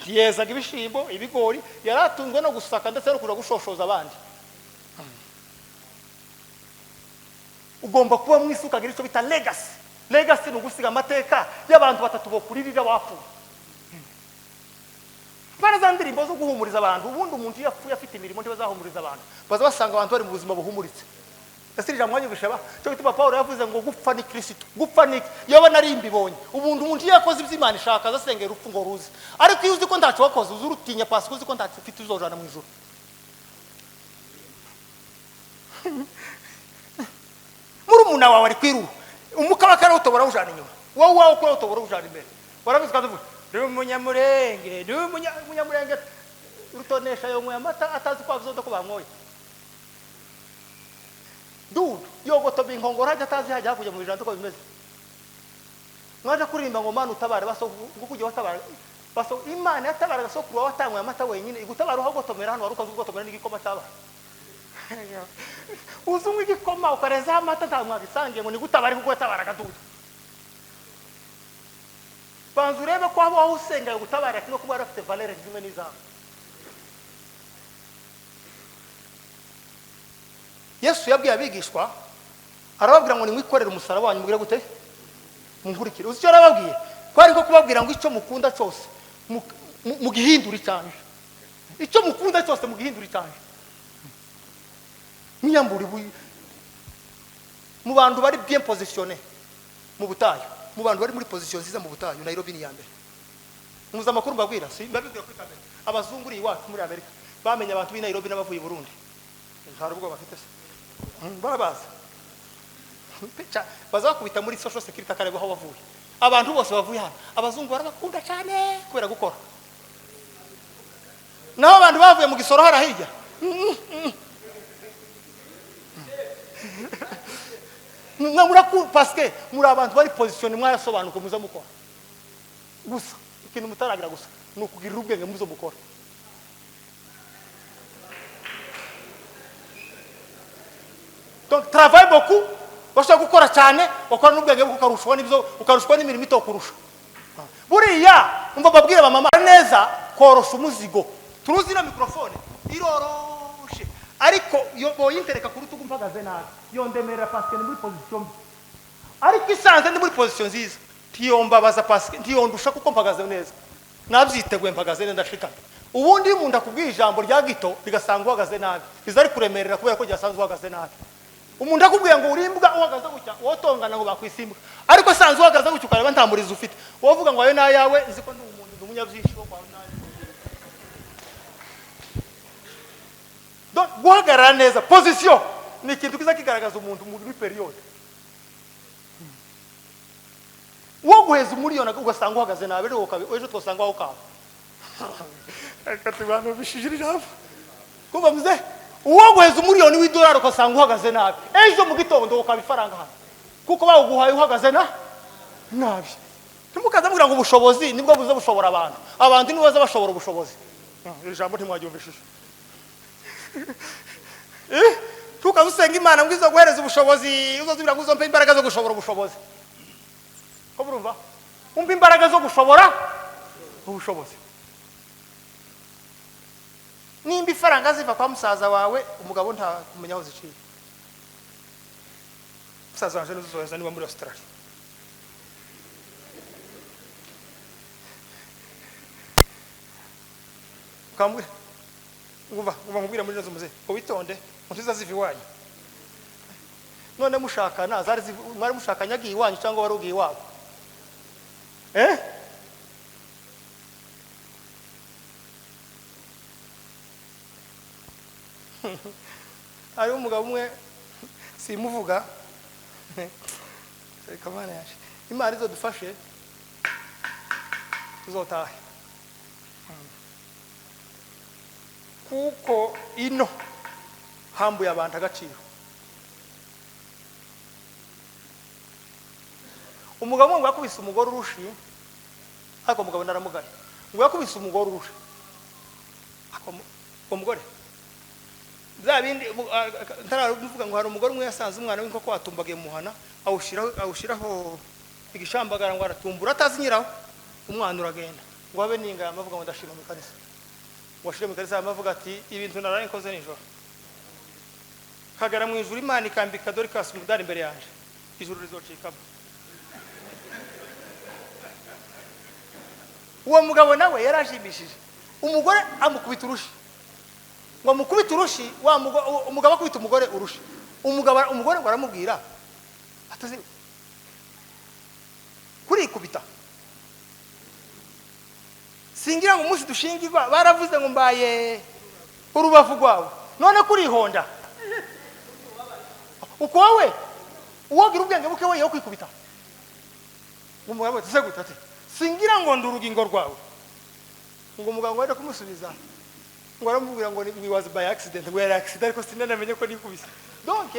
yezaga ibishimbo ibigori yaratunzwe no gusaka ndetse no kuja gushoshoza abandi ugomba kuba mwisuka gira ico bita legacy no gusiga amateka y'abantu batatu bokuririra wafu baraza ndirimbo zo guhumuriza abantu ubundi umuntu yapfuye afite imirimo ntibazahumuriza abantu baza basanga abantu bari mu buzima buhumuritse Asirija mwanyu bishaba cyo bituma Paulo yavuze ngo gupfa ni Kristo gupfa ni yoba nari mbibonye umuntu yakoze iby'Imana ishaka azasengera urupfu ngo ruze ariko iyo uzi ko ndacu wakoze uzurutinya pasi uzi ko ndacu ufite uzojana mu ijuru murumuna wawe ari kwiru umukabakara utobora ujana inyuma wowe ko utobora ujana imbere warabizwa ndavuga umunyamurenge umunyamurenge urutonesha yo mwe amata atazi kwa bizodo ko bamwoye dudu yogoto binkongora hajya atazi hajya kujya mu ijana uko bimeze mwaje kuririmba ngo Mana utabare baso kujya watabara baso Imana yatabara gasokuru watangwa amata wenyine igutabara uho gotomera hano waruka ugotomera n'igikoma cyaba uzumwe igikoma ukareza amata ntamwa gisangiye ngo nigutabare kuko yatabara gadudu banzu urebe ko abo usenga gutabara kino kuba rafite valeur zimwe n'izabo Yesu yabwiye abigishwa arababwira ngo nimwikorere umusaraba wanyu mubwire gute munkurikire uzicyo arababwiye ko ariko kubabwira ngo icyo mukunda cyose mugihindura cyane icyo mukunda cyose mugihindura cyane niyamburi mu bantu bari bien positionné mu butayu mu bantu bari muri position nziza mu butayu Nairobi ni yambere muza makuru mbabwira si mbabwira kuri kamera abazunguri iwacu muri Amerika bamenye abantu b'i Nairobi n'abavuye i Burundi ntarubwo bafite se barabaza bazakubita muri social security akareba aho bavuye abantu bose bavuye hano abazungu barabakunda cyane kubera gukora naho abantu bavuye mu gisoro harahijya muraku parce que muri abantu bari position mwarasobanuka muza mukora gusa ikintu mutaragira gusa nukugirira ubwenge muzo mukora donc travaille beaucoup bashaka gukora cyane bakora n'ubwenge bwo kukarushwa n'ibyo ukarushwa n'imirimo itokurusha buriya umva babwire ba mama neza korosha umuzigo turuzi na microphone iroroshe ariko yo boyintereka ku rutugu mpagaze nabi yondemerera parce que ni muri position ariko isanze ni muri position nziza tiyombabaza parce que tiyondusha kuko mpagaze neza nabyiteguye mpagaze neza ndashika ubundi umuntu akubwiye ijambo rya gito bigasanga uhagaze nabi bizari kuremerera kubera ko ryasanzwe uhagaze nabi umuntu akubwiye ngo urimbwa uhagaze gutya wotongana ngo bakwisimbuka ariko sanzwe uhagaze gutya ukareba nta murizo ufite wovuga ngo ayo nayawe nziko ndi umuntu umunyabyishi wo kwa nayo donc guhagarara neza position ni ikintu kiza kigaragaza umuntu muri period wo guheza umuriyona ugasanga uhagaze nabi rero ejo twasanga aho kawe akatubana bishijirira kuba mze uwo guheza umuriyoni w'idolari ukasanga uhagaze nabi ejo mu gitondo ukabifaranga hano kuko bawuguhaye uhagaze nabi ntimukaza mugira ngo ubushobozi nibwo buze bushobora abantu nibo baza bashobora ubushobozi ijambo ntimwaryumvishije tukaza usenga Imana ngo izo guhereza ubushobozi uzozibira ngo uzompe imbaraga zo gushobora ubushobozi ko burumva umpa imbaraga zo gushobora ubushobozi nimba ifaranga ziva kwa musaza wawe umugabo nta kumenya aho ziciye musaza wanje nuzoza niba muri Australia kamwe nguva ngubwira muri nazo muze ubitonde mutiza ziva iwanyu none mushakana zari mwari mushakanya giye iwanyu cyangwa wari ugiye iwabo ari umugabo umwe simuvuga reka Mana yaje Imana izo dufashe tuzotahe kuko ino hambuye abantu agaciro umugabo ngo yakubise umugore urushi ariko umugabo naramugari ngo yakubise umugore urushi ako umugore zabindi ntaravuga ngo hari umugore umwe yasanze umwana w'inkoko watumbagiye muhana awushiraho igishambagara ngo aratumbura atazinyiraho umwana uragenda ngo abe ninga amavuga ngo ndashima mu kanisa washire mu kanisa amavuga ati ibintu naraye nkoze nijoro kagara mu ijuru Imana ikambika Dorcas umudari imbere yanje ijuru rizocikamo uwo mugabo nawe yarashimishije umugore amukubita urushi ngo mukubita urushi umugabo akubita umugore urushi umugore ngo aramubwira atazi kuri kubita singira ngo umunsi dushingirwa baravuze ngo mbaye urubavu rwawe none kuri honda uko wowe uwogira ubwenge buke we yo kwikubita umugabo ati segute ati singira ngo ndurugingo rwawe ngo umugabo wenda kumusubiza ngo aramubwira ngo we was by accident ngo yari accident ariko sinamenye ko nikubise donc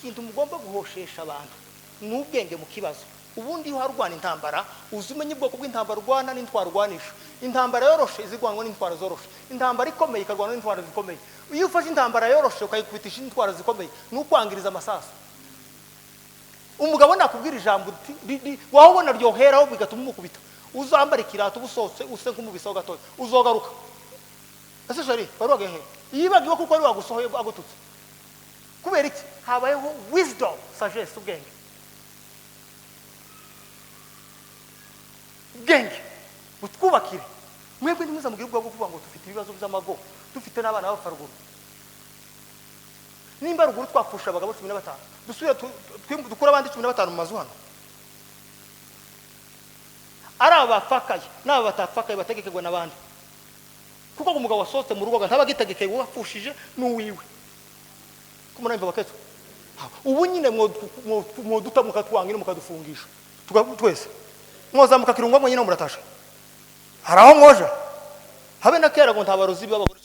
ikintu mugomba guhoshesha abantu n'ubwenge mu kibazo. Ubundi iyo harwana intambara uzumenye ubwoko bw'intambara urwana n'intwaro urwanisha. Intambara yoroshe izigwanwa n'intwaro zoroshe, intambara ikomeye ikagwanwa n'intwaro zikomeye. Iyo ufashe intambara yoroshe ukayikubitisha intwaro zikomeye n'ukwangiriza amasasu. Umugabo nakubwira ijambo wabona ryoheraho bigatuma umukubita, uzambara ikirato ubusotse use nk'umubisaho gatoya uzogaruka. Ese shari baruge he yibagiwe kuko ari wagusohoye agututse. Kubera iki? Habayeho wisdom, sagesse, ubwenge. Ubwenge butwubakire. Mwebwe nimuza mugira ubwo kuvuga ngo dufite ibibazo by'amago, dufite n'abana b'afaruguru. Nimba ruguru twapfusha abagabo 15, dusubira dukura abandi 15 mu mazu hano. Ari abafakaye n'aba batafakaye bategekegwa n'abandi. Kuko umugabo wasohotse mu rugo ntabagitegekeye wapfushije n'uwiwe. Kumuremba baketo. Ubu nyine mwo dutamuka twangine mukadufungisha. Twese. Mwozamuka kirungwa mwe nyine muratasha. Haraho mwoja. Habe na kera ngo ntabarozi b'abagore.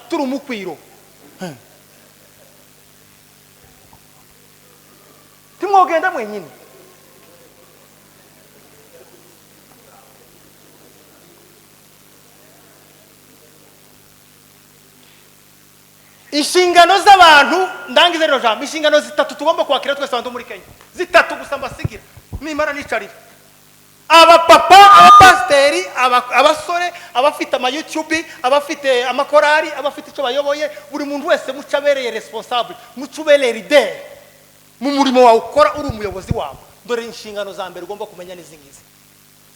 Turu mukwiro. Timwogenda mwenyine. Inshingano z'abantu ndangize rero jambo, inshingano zitatu tugomba kwakira twese abantu muri Kenya. Zitatu gusa mbasigira. Nimara nicarira. Abapapa, abapasteri, abasore, abafite ama YouTube, abafite amakorari, abafite icyo bayoboye, buri muntu wese mucabereye responsable, mucubereye leader. Mu murimo wawe ukora uri umuyobozi wawe. Dore inshingano za mbere ugomba kumenya n'izingizi.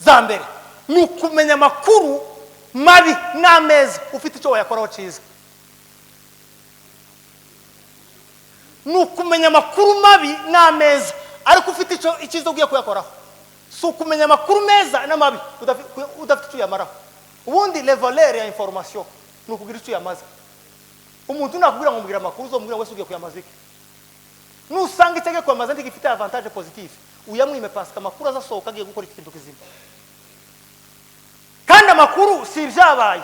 Za mbere ni kumenya makuru mabi n'ameza ufite icyo wayakoraho cyiza. Ni kumenya makuru mabi n'ameza ariko ufite icyo icyiza ugiye kuyakoraho. So kumenya makuru meza n'amabi udafite icyo yamaraho. Ubundi le valeur ya information ni ukugira icyo yamaza. Umuntu nakubwira ngo mugira makuru zo mugira wese ugiye kuyamazika. Nusanga itegeko yamaza ndigifite avantage positive uyamwime pasika makuru azasohoka agiye gukora ikintu kizima. Kandi amakuru si byabaye.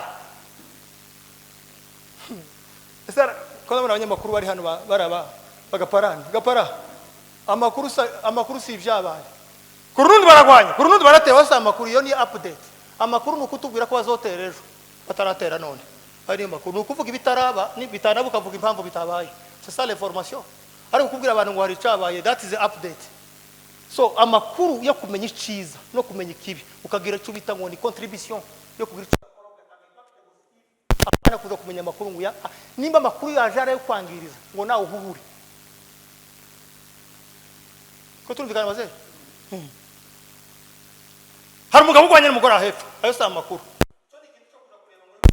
Esara kono abanyamakuru bari hano baraba bagapara amakuru si byabaye. Kurundi baragwanya, kurundi baratewe sa amakuru yo ni update. Amakuru nukutubwira ko bazotera ejo bataratera none. Ari amakuru nukuvuga ibitaraba ni bitanabuka vuga impamvu bitabaye. C'est ça l'information. Ari ukubwira abantu ngo hari cyabaye, that is the update. So amakuru yo kumenya iciza no kumenya ikibi ukagira cyo bita ngo ni contribution yo kugira akana kuza kumenya amakuru ngo ya nimba amakuru yajara yo kwangiriza ngo nawe uhuhure. Ko turumvikana baze. Hari umugabo ugwanye n'umugore ahepfo ayo sa amakuru. Cyo ni ikintu cyo kuza kureba muri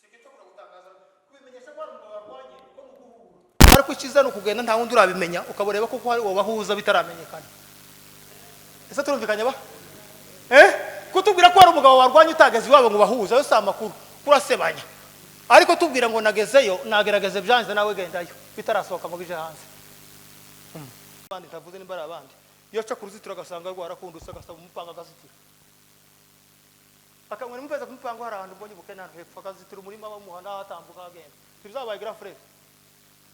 si ikintu cyo kuza gutangaza kubimenyesha ko hari umugabo warwanye ko nuguhura. Ariko ikiza no kugenda nta wundi urabimenya ukaboreba ko hari wabahuza bitaramenyekana. Ese turumvikanye ba? Kutubwira ko hari umugabo warwanye utageze iwabo ngo bahuza ayo sa amakuru kurasebanya. Ariko tubwira ngo nagezeyo nagerageze byanze nawe gendayo bitarasohoka ngo bije hanze. Bandi tavuze nimbara abandi. Iyo cha kuruzitira gasanga rwarakundutse agasaba umupanga gazitira. Akamwe mupeza kumupanga hari ahantu mbonye bukena hepfo gazitira umurima bamuhana atambuka agenda. Tizabaye grand frère.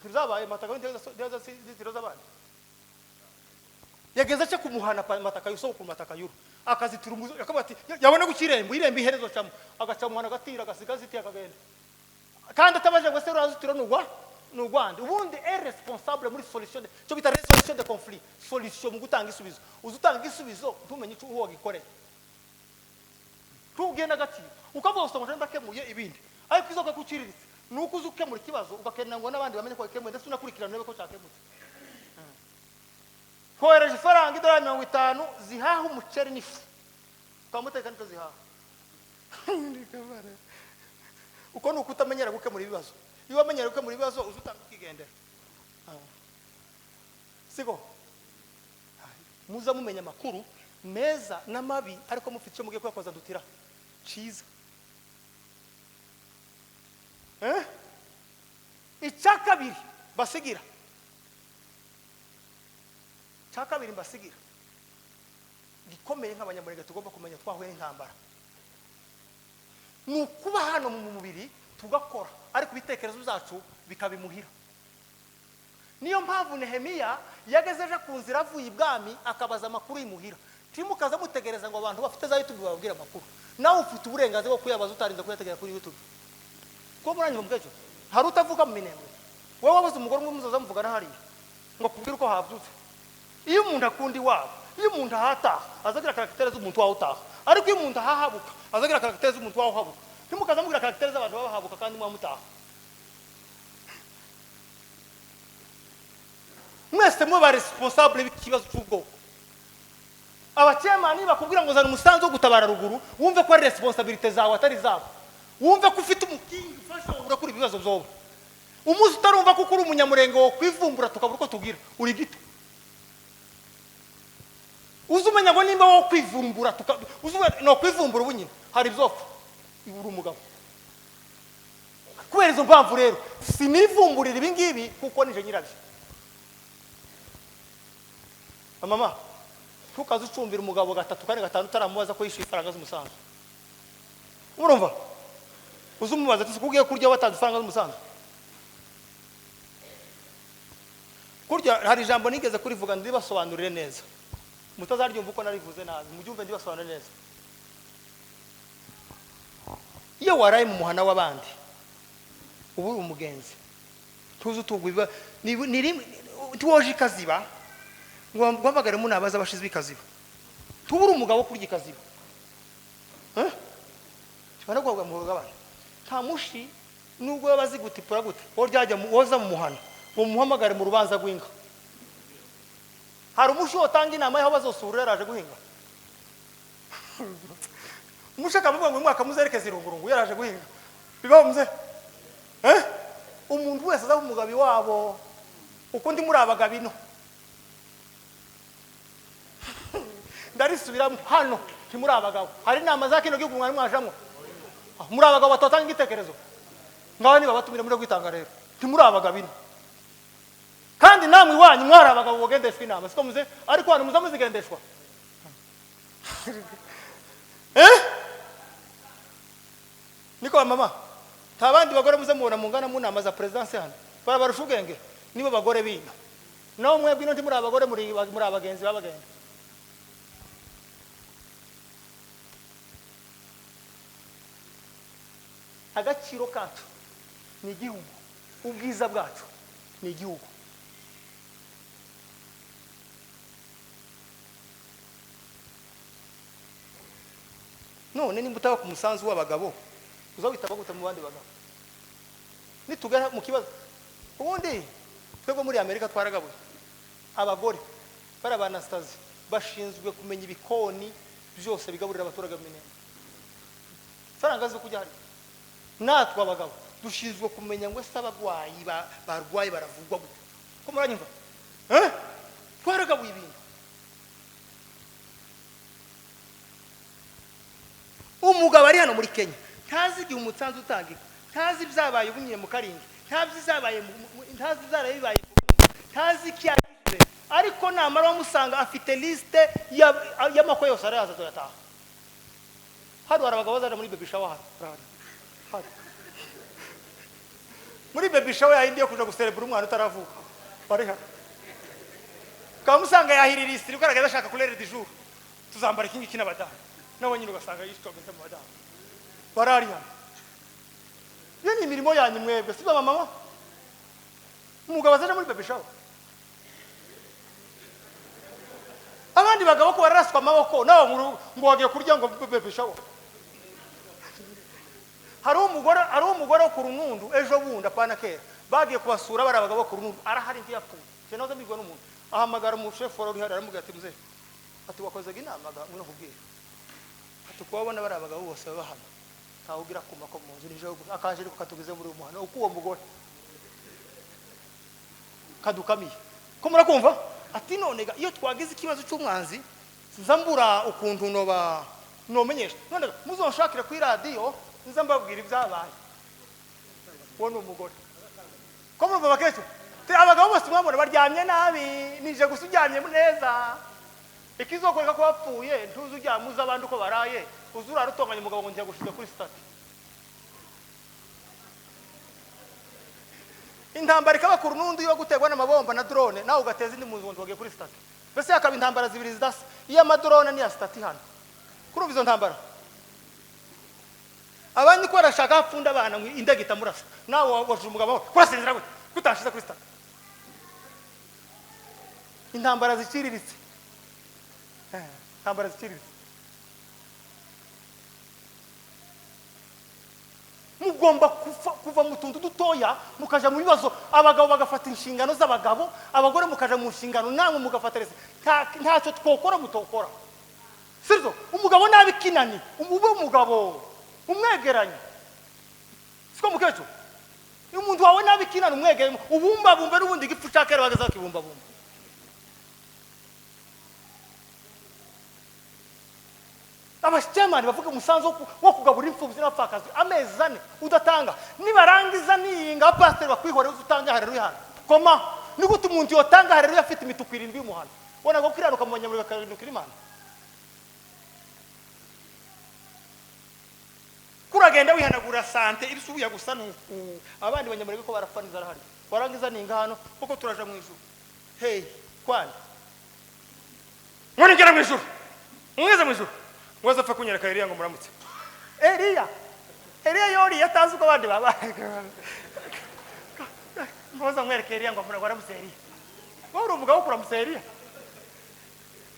Tizabaye mataka ndeza zitiro zabandi. Yageza cyo kumuhana mataka yuso ku mataka yuru. Akazitira umuzo yakabati yabona gukirembo irembo iherezo cyamo agacamuhana gatira agasiga zitiye akagenda. Kandi atabaje ngo se urazitira n'ugwande ubundi est responsable muri solution cyo bita resolution de conflit solution mu gutanga isubizo uzutanga isubizo ntumenye icyo uwo gikoreye tugenda gati ukavuga ngo ndakemuye ibindi ariko izoka kuciriritse nuko uzukemura ikibazo ugakenera ngo nabandi bamenye ko kemuye ndetse unakurikirana nebe ko cyakemutse kohereje faranga $50 zihaha umuceri n'ifu kamuteka nito zihaha uko nuko utamenyera gukemura ibibazo iyo wamenyera gukemura ibibazo uzutanga ukigendera siko muza mumenya makuru meza n'amabi ariko mufite cyo mugiye kwakoza dutira ciza icyakabiri basigira cyakabiri mbasigira gikomeye nk'abanyamurenge tugomba kumenya twahuye n'intambara nukuba hano mu mubiri tugakora ariko ibitekerezo byacu bikabimuhira niyo mpamvu Nehemiya yagezeje ku nzira avuye ibwami akabaza amakuru yimuhira timukaza mutegereza ngo abantu bafite za YouTube bababwira amakuru nawe ufite uburenganzira bwo kuyabaza utarinda kuyategera kuri YouTube ko muranye mubwejo hari utavuga mu minembwe wowe wabuze umugore umwe muzoza muvugana hariya ngo kubwira uko havyutse iyo umuntu akundi wabo iyo umuntu ahataha azagira karaktere z'umuntu wawe utaha ariko iyo umuntu ahahabuka azagira karaktere z'umuntu wawe uhabuka timukaza mugira karaktere z'abantu babahabuka kandi mwamutaha mwese mwe ba responsable b'ikibazo cy'ubwoko abachemani bakubwira ngo zana umusanzu wo gutabara ruguru wumve ko ari responsabilité zawe atari zabo wumve ko ufite umukingi ufasha urakura ibibazo byobo umuzi utarumva ko kuri umunyamurenge wo kwivumbura tukabura uko tugira uri gito uzumenya ngo nimba wo kwivumbura no kwivumbura ubunyine hari byopfa ibura umugabo kubera izo mpamvu rero sinivumburira ibi ngibi kuko nije nyirabyo mama tukaza ucumbira umugabo gatatu kane gatanu taramubaza ko yishyuye ifaranga z'umusanzu urumva uzumubaza tukugiye kurya watanze ifaranga z'umusanzu kurya hari ijambo nigeze kurivuga ndibasobanurire neza mutazaryumva uko narivuze nabi mubyumve ndibasobanurire neza iyo waraye mu muhana w'abandi ubu umugenzi tuzi utugwiba ni tuwoje ikaziba ngo mbagare mu nabaza bashize bikaziba tubura umugabo kurya ikaziba cyane gwa mu rugabane nta mushi nubwo yabazi gutipura gute wo ryajya woza mu muhana ngo muhamagare mu rubanza rw'inka hari umushi wotanga inama yaho bazosura yaraje guhinga umushaka muvuga ngo umwaka muzerekeza irungurungu yaraje guhinga bibaho mze umuntu wese azaba umugabi wabo uko ndi muri abagabino Ndabisubiramo hano ntimuri abagabo hari inama za kino gihugu mwari mwajamwe muri abagabo batotanga igitekerezo ngaho niba batumire muri kwitanga rero ntimuri abagabino kandi namwe wanyu mwari abagabo bogendeshwa inama siko muze ariko hano muzamuzigendeshwa niko mama tabandi bagore muze mubona mungana mu nama za presidence hano barusha ubwenge nibo bagore bina naho mwebwe ino ntimuri abagore muri abagenzi babagenda agaciro kacu ni igihugu ubwiza bwacu ni igihugu none nimba utaba ku musanzu w'abagabo uzawitaba gute mu bandi bagabo nitugera mu kibazo ubundi twebwe muri Amerika twaragabuye abagore bara banastazi bashinzwe kumenya ibikoni byose bigaburira abaturage minene sarangaze kujya hari natwe abagabo dushizwe kumenya ngo sabagwayi barwaye baravugwa gute ko muranyumva twaragabuye ibintu umugabo ari hano muri Kenya ntazi igihe umutsanzu utangika ntazi byabaye ubunye mu Karingi ntazi byarabibaye ntazi kiyagize ariko namara bamusanga afite liste y'amako yose araza tuyataha hari abagabo bazaje muri baby shower hari muri baby shower yahindiye kuja guserebura umwana utaravuka bari ha kamusanga yahiririsiri ugaragaza ashaka kurere du jour tuzambara kingi kina badamu nawe nyine ugasanga yishobetse mu badamu barari hano iyo ni imirimo yanyu mwebwe si mama umugabo azaje muri baby shower abandi bagabo ko bararaswa amaboko nawe ngo wagiye kurya ngo baby shower hari umugore ku runundu ejo bundi apana kera bagiye kubasura bari abagabo ku runundu arahari ndi yapfuye cyanoza mbigwa n'umuntu ahamagara mu chef uri hari aramubwira ati muze ati wakoze inama no kubwira ati kubabona bari abagabo bose babahana tawugira kuma ko mu nzu nijo akaje ariko katugize muri umuhano uko uwo mugore kadukamiye ko murakumva ati none iyo twagize ikibazo cy'umwanzi nzambura ukuntu nomenyesha none muzonshakira kuri radio nza mbabwira ibyabaye wowe umugore ko mumva bakecho abagabo bose mwabona baryamye nabi nije gusa uryamye neza ikizokoreka ko wapfuye ntuzi uryamye uza abandi uko baraye uzura rutonganya umugabo ngo njya gushiga kuri stati intambara ikabakuru n'undi yo gutegwa n'amabomba na drone nawe ugateza indi muzi ngo wagiye kuri stati bese yakaba intambara zibiri zidasa iya madrone ni ya stati hano kuri izo ntambara abandi ko barashaka hapfunda abana indege itamurasa nawe wajuje umugabo kurasenzera gute kutashiza kuri stati intambara ziciriritse intambara ziciriritse mugomba kuva mu tuntu dutoya mukaja mu bibazo abagabo bagafata inshingano z'abagabo abagore mukaja mu nshingano namwe mugafata rese ntacyo twokora mutokora sirzo umugabo nabi kinani umugabo umwegeranye siko mukecho umuntu wawe nabi kinani umwegeranye ubumba bumbe n'ubundi gipfu cyakera bagaza kibumba bumba abashemani bavuga umusanzo wo kugabura imfubyi n'abapfakazi amezane udatanga nibarangiza niyinga pastor bakwihoreza utanga haleluya koma ni gute umuntu yotanga haleluya afite imituku 7 y'umuhanda bona ngo kwiranuka mu banyamurika karindukira Imana kuragenda wihanagura sante ibisubiya gusa nuku abandi banyamurika ko barafaniza arahari warangiza ninga hano kuko turaja mu ijuru hey kwani mwani ngera mu ijuru mweze mu ijuru waza fa kunyereka Eliya ngo muramutse Eliya yori yatazi ko bandi baba mwoza mwereka Eliya ngo muramutse Eliya wari umugabo kuramutse Eliya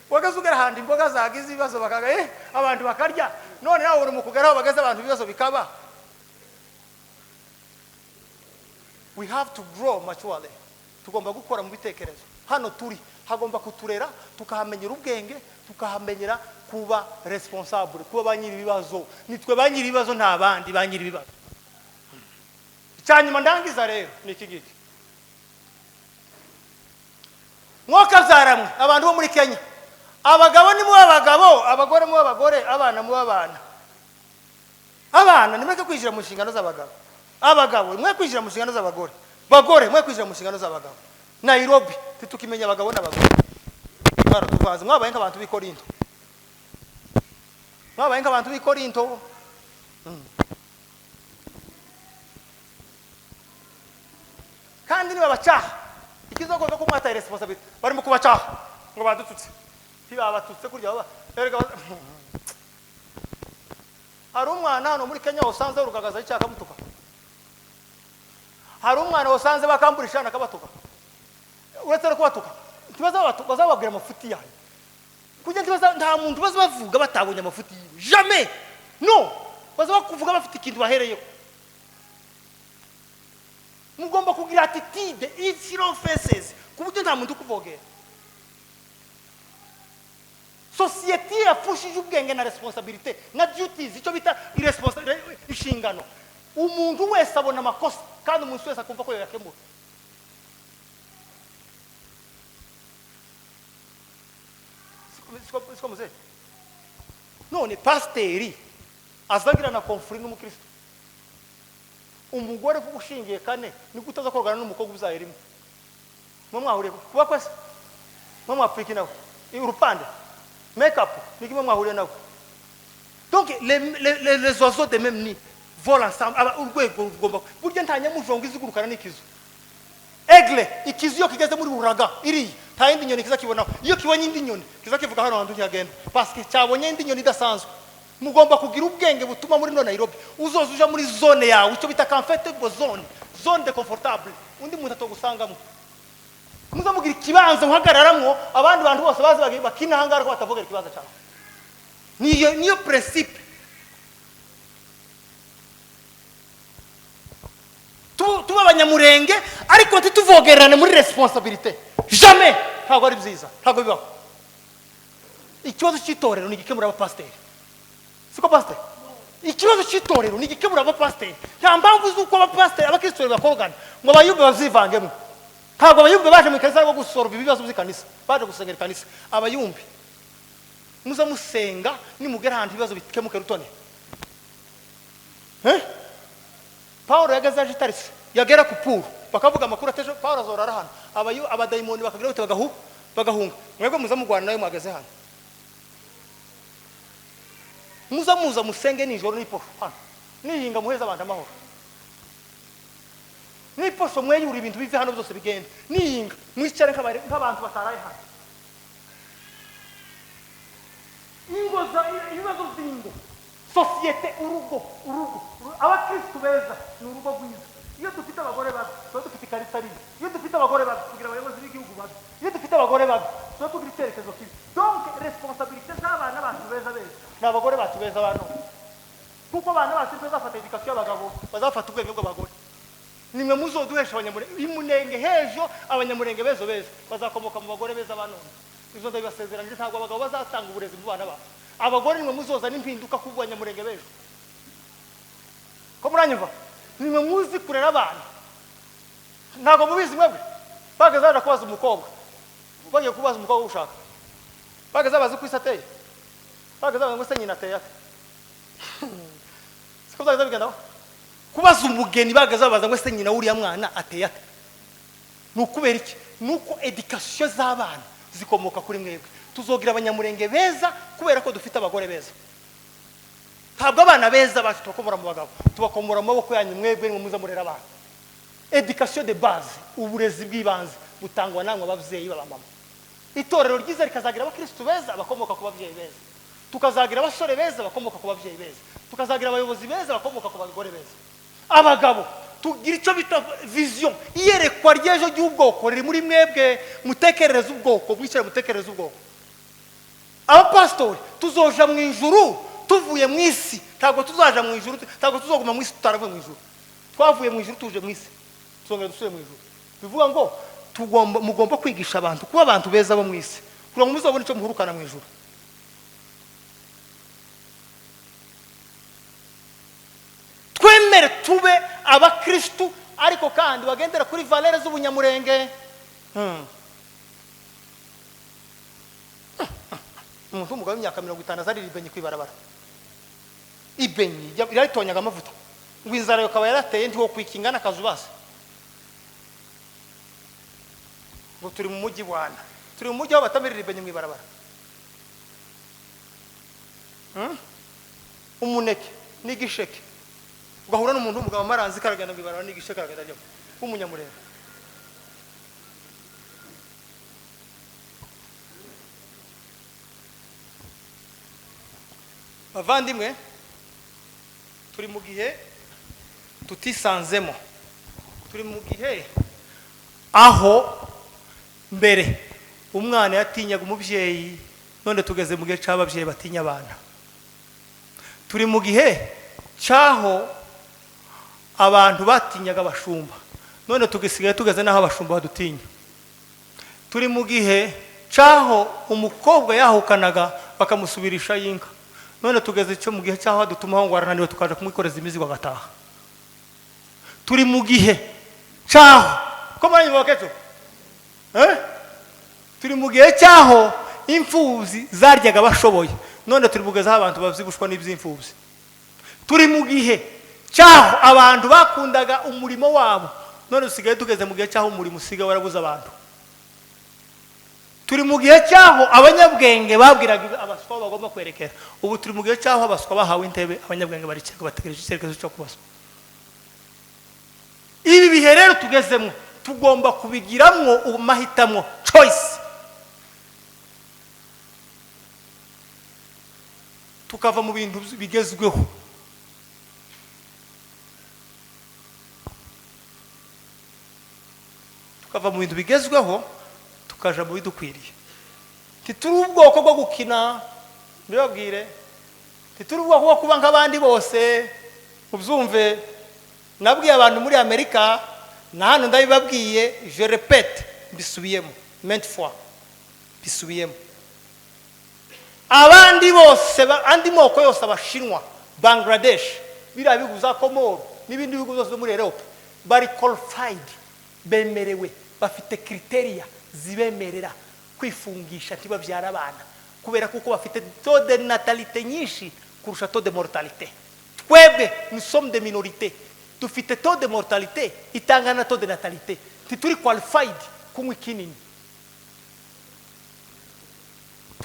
wagazugera handi imboga zagize ibibazo bakaga abantu bakarya none nawe uri mukugaraho bagaze abantu ibibazo bikaba we have to grow maturely tugomba gukora mu bitekerezo hano turi hagomba kuturera tukahamenyera ubwenge tukahamenyera kuba responsable kuba banyiri bibazo nitwe banyiri bibazo nta bandi banyiri bibazo cyanyuma ndangiza rero nikigiti mwokazaramwe abantu bo muri Kenya abagabo ni mu abagabo abagore mu abagore abana mu abana nimureke kwijira mu nshingano z'abagabo abagabo mwe kwijira mu nshingano z'abagore bagore mwe kwijira mu nshingano z'abagabo Nairobi titukimenya abagabo n'abagore bara tuvaze mwabaye nk'abantu b'Ikorinto kandi niba bacaha ikizokorwa ko mwata responsibility bari mu kubacaha ngo badututse tibabatutse kurya baba erega hari umwana hano muri Kenya usanze urugagaza icyaka mutuka hari umwana usanze bakamburisha nakabatuka uretse no kubatuka bazababwira amafuti yayo kujya nta muntu bavuga batabonye amafuti yiwe jamais no bazabakuvuga bafite ikintu bahereyeho mugomba kugira attitude zero faces kuburyo nta muntu ukuvogera society yafushije ubwenge na responsibility na duties icyo bita irresponsibility inshingano umuntu wese abona amakosa kandi umuntu wese akumva ko yakemura siko muze none pasteri azagira na conflit n'umukristo umugore kugushingiye kane ni gutaza korgana n'umukobwa uzaye rimwe mwahuriye kuba kwese mwapfiki nawe urupande make up ni kimwe mwahuriye nawe donc les oiseaux de même nid volent ensemble urwego rugomba burya ntanya mujongo izigurukana n'ikizu Egle ikizu yo kigeze muri uraga iri nta yindi nyoni kiza kibonaho iyo kibonye indi nyoni kiza kivuga hano hantu ntiyagenda parce que cyabonye indi nyoni idasanzwe mugomba kugira ubwenge butuma muri Nairobi uzozuja muri zone yawe icyo bita comfortable zone de confortable undi muntu atogusangamo muzamugira ikibanza uhagararamwo abandi bantu bose bazi bakina hangara ko batavuga ikibanza cyawe niyo principe tuba abanyamurenge ariko ntituvogerane muri responsibility jamais ntabwo ari byiza ntabwo bibaho ikibazo cy'itorero ni igikemura abapasiteri siko pasiteri ikibazo cy'itorero ni igikemura abapasiteri nta mpamvu z'uko abapasiteri abakristo bakogana ngo abayumbe bazivangemo ntabwo abayumbe baje mu kanisa bwo gusorba ibibazo by'ikanisa baje gusengera kanisa abayumbe muza musenga nimugera ahantu ibibazo bikemuke rutone Paulo yagazaje Tarisi yagera ku Puru bakavuga amakuru ateje Paulo azorara hano abadayimoni bakagira bite bagahunga mwebwe muza mugwana nayo mwagaze hano muza musenge nijoro nipo hano nihinga muheza abantu amahoro nipo so mweyura ibintu bive hano byose bigenda nihinga mwicare nk'abantu bataraye hano ibibazo by'ingo societe urugo abakristo beza ni urugo rwiza iyo dufite abagore babi so dufite ikarita rimwe iyo dufite abagore babi kugira abayobozi b'igihugu babi iyo dufite abagore babi so kugira icyerekezo kibi donc responsabilité z'abana bacu beza n'abagore bacu beza abantu kuko abana bacu bazafata education y'abagabo bazafata ubwenge bw'abagore nimwe muzoduhesha abanyamurenge imunenge hejo abanyamurenge bezo beza bazakomoka mu bagore beza abantu izo ndabibasezeranje ntabwo abagabo bazatanga uburezi mu bana babo abagore nimwe muzoza n'impinduka ku banyamurenge bejo ko muranyumva nimwe muzi kurera abana ntabwo mubizi mwebwe bagazaje kubaza umukobwa bagiye kubaza umukobwa ushaka bagazabaza ku isateye bagazabaza ngo se nyina ateye ate siko bigenda kubaza umugeni bagazabaza ngo se nyina uriya mwana ateye ate nukubera iki nuko education z'abana zikomoka kuri mwebwe tuzogira abanyamurenge beza kubera ko dufite abagore beza ntabwo abana beza bacu tubakomora mu bagabo tubakomora mu maboko yanyu mwebwe nimwe muza murera abana education de base uburezi bw'ibanze butangwa namwe abavyeyi b'abamama itorero ryiza rikazagira abakristo beza bakomoka ku bavyeyi beza tukazagira abasore beza bakomoka ku bavyeyi beza tukazagira abayobozi beza bakomoka ku bagore beza abagabo tugira icyo bita vision iyerekwa ry'ejo ry'ubwoko riri muri mwebwe mutekerereza ubwoko bwicare mutekerereza ubwoko abapastori tuzoja mu ijuru tuvuye mu isi ntabwo tuzaja mu ijuru ntabwo tuzoguma mu isi tutaravuye mu ijuru twavuye mu ijuru tuje mu isi tuzongera dusubire mu ijuru bivuga ngo mugomba kwigisha abantu kuba abantu beza bo mu isi kugira ngo muzabone icyo muhurukana mu ijuru twemere tube abakristu ariko kandi bagendera kuri valere z'ubunyamurenge umuntu w'umugabo w'imyaka 50 azarira ibenyi kwibarabara ibenyi yaritonyaga amavuta ngo inzara yo kaba yarateye ndiho kwikingana kazubase ngo turi mu mujyi wana turi mu mujyi aho batamirira ibenyi mwibarabara umuneke n'igisheke ugahura n'umuntu w'umugabo amaranzi karagenda mwibarabara n'igisheke karagenda ryo w'umunyamurenge bavandimwe turi mu gihe tutisanzemo turi mu gihe aho mbere umwana yatinyaga umubyeyi none tugeze mu gihe cy'ababyeyi batinya abana turi mu gihe cyaho abantu batinyaga abashumba none tugisigaye tugeze naho abashumba badutinya turi mu gihe cyaho umukobwa yahukanaga bakamusubirisha y'inka none tugeze cyo mu gihe cyaho dutumaho ngo arananiwe tukaje kumwikoreza imizigo agataha turi mu gihe cyaho ko mwanyu baketo turi mu gihe cyaho imfuzi zaryaga bashoboye none turi bugezaho abantu bavyibushwa n'ivyimfuzi turi mu gihe cyaho abantu bakundaga umurimo wabo none usigaye tugeze mu gihe cyaho umurimo usigaye warabuza abantu turi mu gihe cyaho abanyabwenge babwiraga abaswa bagomba kwerekera ubu turi mu gihe cyaho abaswa bahawe intebe abanyabwenge bariceka bategereje icyerekezo cyo kubaswa ibi bihe rero tugezemo tugomba kubigiramwo umahitamo choice tukava mu bintu bigezweho tukava mu bintu bigezweho tukaja mu bidukwiriye tituri ubwoko bwo gukina mbibabwire tituri ubwoko bwo kuba nk'abandi bose ubyumve nabwiye abantu muri Amerika na hano ndabibabwiye je répète bisubiyemo maintes fois bisubiyemo abandi bose andi moko yose abashinwa Bangladesh bira biguza Komoro n'ibindi bihugu byose muri Europe bari qualified bemerewe bafite criteria zibemerera kwifungisha ntibabyara abana kubera kuko bafite taux de natalité nyinshi kurusha taux de mortalité twebwe nous sommes des minorités dufite taux de mortalité itangana na taux de natalité tituri qualified kunywa ikinini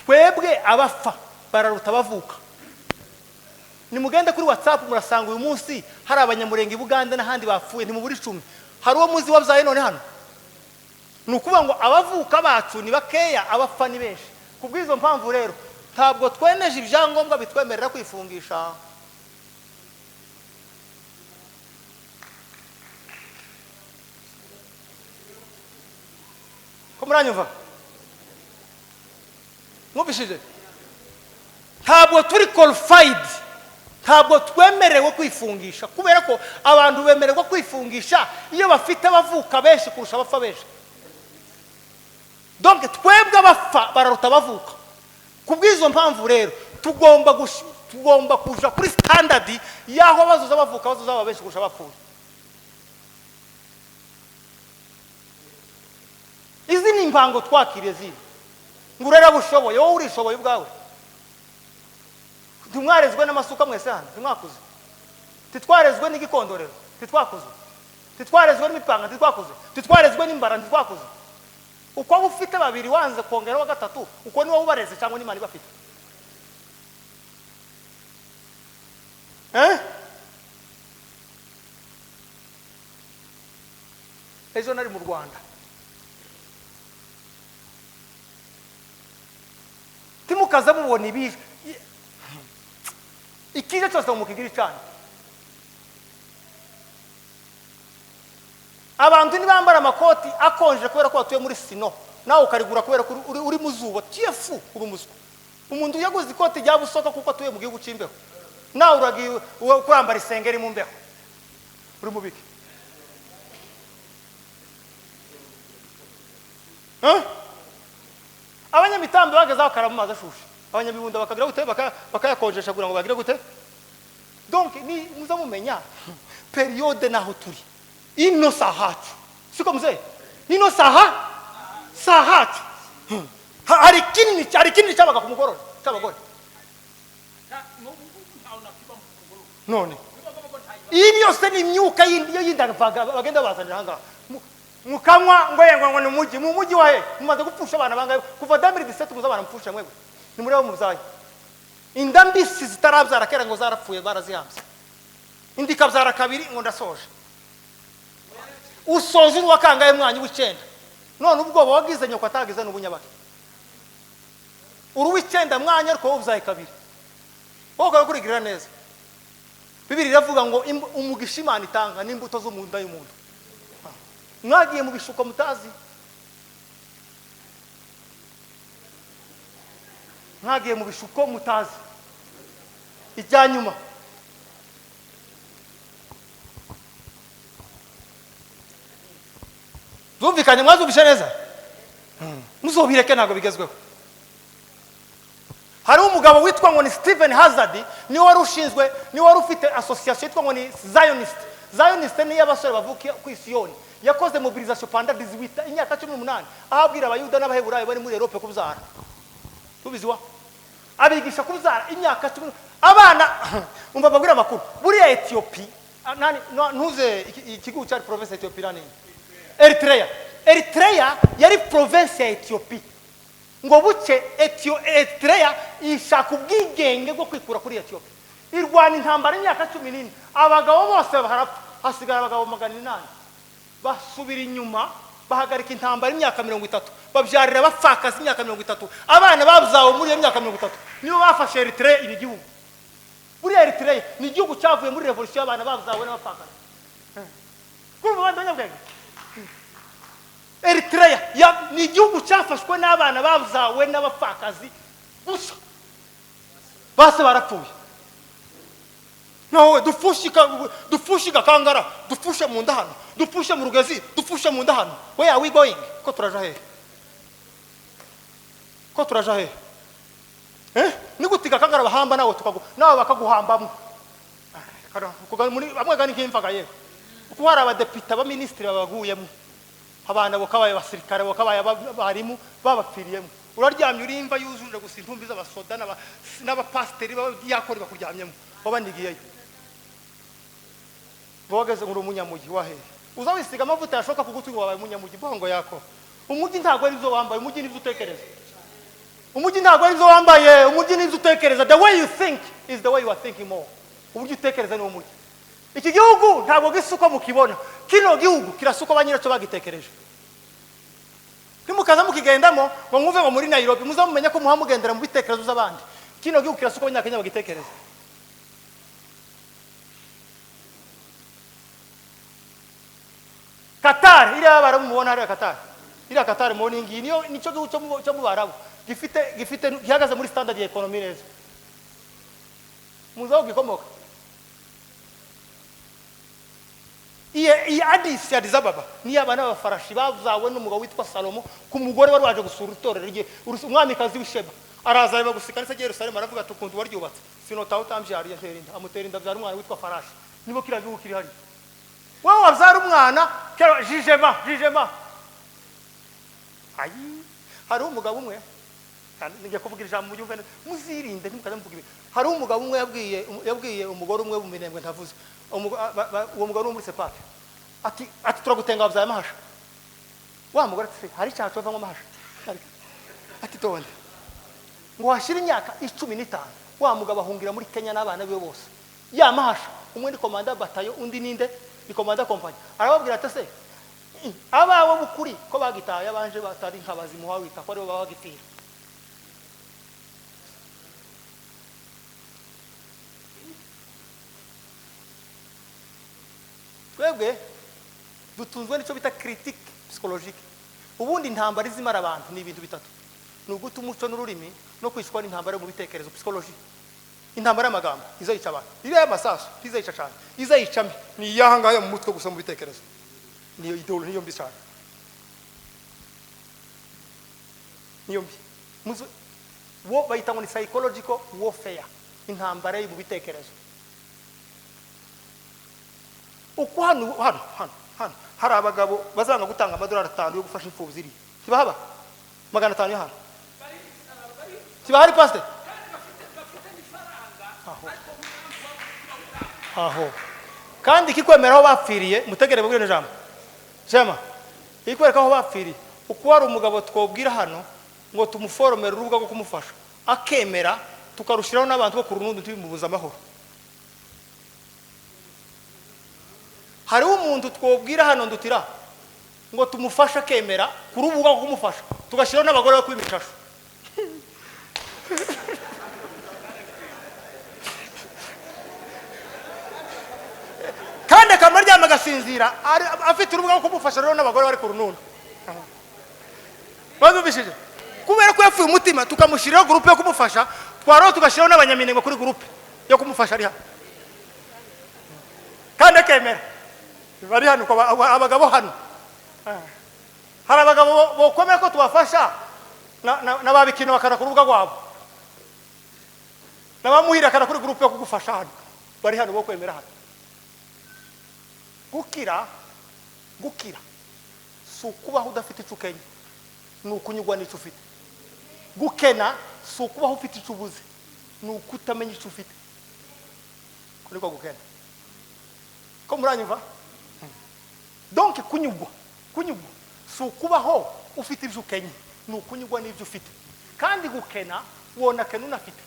twebwe abafa bararuta bavuka nimugenda kuri WhatsApp murasanga uyu munsi hari abanyamurenge Buganda n'ahandi bapfuye ntimuburi 10 hari uwo muzi wabyaye none hano nukuvuga ngo abavuka bacu ni bakeya abafa ni benshi kubwizo mpamvu rero ntabwo tweneje ibyangombwa bitwemerera kwifungisha ko muranyumva mubishije ntabwo turi qualified ntabwo twemerewe kwifungisha kubera ko abantu bemererwa kwifungisha iyo bafite abavuka benshi kurusha abafa benshi donc twebwe abafa bararuta bavuka kubwizo mpamvu rero tugomba kuja kuri standard yaho bazoza bavuka bazoza benshi kurusha abapfuye izi ni impango twakiriye ziri ngurera bushoboye wowe urishoboye ubwawe tumwarezwe n'amasuka mwese hano tumwakuze titwarezwe n'igikondorero titwakuze titwarezwe n'imipanga titwakuze titwarezwe n'imbara titwakuze uko ufite babiri wanze kongera wa gatatu uko ni wowe ubareze cyangwa ni mani bafite ejo nari mu Rwanda timukaza mubona ibi ikije cyose mukigiri cyane abantu nibambara amakoti akonje kubera ko batuye muri sino nawe ukarigura kubera ko uri muzuba tiyefu uri muswa umuntu yaguze ikoti rya busoka kuko atuye mu gihugu cy'imbeho nawe uragiye kwambara isengeri mu mbeho uri mubiki abanyamitambo bagazaho karama mazi ashushe abanyabibunda bakagira gute bakayakonjesha kugira ngo bagire gute donc ni muza mumenya periode naho turi ino sahacu siko mzee ino sahacu hari kinini cyabaga ku mugororo cy'abagore none ibi yose ni imyuka y'indagapaga bagenda bazanira hanga mukanywa ngo ni mu mujyi wahe mumaze gupfusha abana bangaye kuva 2017 muza abana mpfusha mwebwe ni muri abo mubyaye inda mbisi zitarabyara kera ngo zarapfuye barazihambye indi kabyara kabiri ngo ndasoje usoje uri wakangaye mwanya w'icenda none ubwoba wagize nyoko atagize n'ubunyabake uri w'icenda mwanya ariko wabyaye kabiri wowe kurigirira neza Bibiri iravuga ngo umugisha Imana itanga n'imbuto zo mu nda y'umuntu mwagiye mu bishuko mutazi mwagiye mu bishuko mutazi ijyanyuma zumvikanye mwazumvishe neza muzobireke ntago bigezweho hari umugabo witwa ngo ni Stephen Hazard ni wari ushinzwe ni wari ufite association yitwa ngo ni Zionist ni y'abasore bavuka ku Isiyoni yakoze mobilisation pendant 18 imyaka 18 ahabwira abayuda n'abaheburayo bari muri Europe kubyara tubiziwa abigisha kubyara imyaka 10 abana umva bagura makuru buri ya Ethiopia nani ntuze ikigo cya province Ethiopia nani Eritrea yari province ya Ethiopia ngo buke Eritrea ishaka ubwigenge bwo kwikura kuri Ethiopia irwana intambara imyaka 14 abagabo bose barapfa hasigara abagabo 800 basubira inyuma bahagarika intambara imyaka 30 babyarira bafakaza imyaka 30 abana babzawo muri iyo myaka 30 nibo bafashe Eritrea igihugu buri Eritrea ni igihugu cyavuye muri revolution y'abana babzawo n'abafakaza kumva bandanya Eritrea ni igihugu cyafashwe n'abana babzawe n'abafakazi gusa base barapfuye no dufushika kangara dufushe mu ndahano dufushe mu rugezi dufushe mu ndahano where are we going ko turaja he ni gutiga kangara bahamba nawe nawe bakaguhambamo kuko muri bamwe gani kimvaga ye kuko hari abadepite aba ministre babaguyemo abana bokabaye basirikare bokabaye barimu babapfiriyemo uraryamye urimva yuzuje gusa intumbi z'abasoda n'abapasteri b'abadiyakori bakuryamyemo wabandigiyeyo ngo wageze ngo umunyamugi wahe uza wisiga amavuta yashoka kugutwi ngo wabaye umunyamugi bongo yako umugi ntago ari byo wambaye umugi nivyo utekereza umugi ntago ari byo wambaye umugi nivyo utekereza the way you think is the way you are thinking more uburyo utekereza ni umugi iki gihugu ntago gisuko mukibona kino gihugu kirasuko banyiraco bagitekereje nimukaza mukigendamo ngo mwumve ngo muri Nairobi muzamumenya ko muhamugendera mu bitekerezo z'abandi kino gihugu kirasuko abanyakenya bagitekereza Qatar iri abarabu mubona hari Qatar iri Qatar mu ningi nico gihugu cyo mu barabu gifite gihagaze muri standard ya economy neza muzaho gikomoka Addis Ababa ni abana b'abafarashi bazawe n'umugabo witwa Salomo ku mugore wari waje gusura itorero rye umwamikazi w'Isheba araza areba gusikanisa Yerusalemu aravuga tukuntu waryubatse sinotaho tambyariye nterinda amuterinda byari umwana witwa Farashi nibo kiragihugu kiri hari wowe wazara umwana jijema ayi hari umugabo umwe ngiye kuvugira ijambo mu byumve muzirinde ntimukaze mvuga ibi hari umugabo umwe yabwiye umugore umwe mu minembwe ntavuze uwo mugabo wo muri sepake ati turagutenga byaye mahasha wa mugore ati hari cyacu bava mu mahasha ati tonde ngo hashira imyaka 15 wa mugabo ahungira muri Kenya n'abana biwe bose ya mahasha umwe ni komanda batayo undi ninde ni komanda company arababwira ati se abawe bukuri ko bagitaye abanje batari nkabazi muhawita ko ari bo babagitira twebwe dutunzwe n'icyo bita critique psychologique ubundi intambara izimara abantu ni ibintu bitatu nuguta umuco n'ururimi no kwishwa n'intambara mu bitekerezo psychologie intambara y'amagambo izayica abantu iriya y'amasasu izayica cyane izayicame ni yahangaye mu mutwe gusa mu bitekerezo niyo idolo niyo mbi cyane niyo mbi muzo wo bayita ngo ni psychological warfare intambara yo mu bitekerezo uko hano hari abagabo bazanga gutanga amadolari 5 yo gufasha imfubyi ziri kibahaba 500 hano kibahari pastor aho kandi kikwemeraho bapfiriye mutegere bwire jambo jema ikwereka aho bapfiriye uko hari umugabo twobwira hano ngo tumuforomera urubuga rwo kumufasha akemera tukarushiraho n'abantu bo kurunundi tubimubuza amahoro hari umuntu twobwira hano ndutira ngo tumufasha akemera ku rubuga rwo kumufasha tugashiraho n'abagore bo kwimicasho kandi kamarya magasinzira afite urubuga rwo kumufasha rero n'abagore bari ku runundo bazubishije kubera ko yafuye umutima tukamushiriraho groupe yo kumufasha twaro tugashiraho n'abanyaminengo kuri groupe yo kumufasha ari hano kandi akemera bari hano ko abagabo hano hari abagabo bokomeye ko tubafasha n'ababikino bakana ku rubuga rwabo n'abamuhira kana kuri groupe yo kugufasha hano bari hano bo kwemera hano gukira sukubaho udafite icukenya nukunyugwa n'icyo ufite gukena sukubaho ufite icubuze nukutamenya icyo ufite kuri ko gukena ko muranyumva donc kunyugwa sukubaho ufite ibyo ukenya nukunyugwa n'ibyo ufite kandi gukena wona kena unafite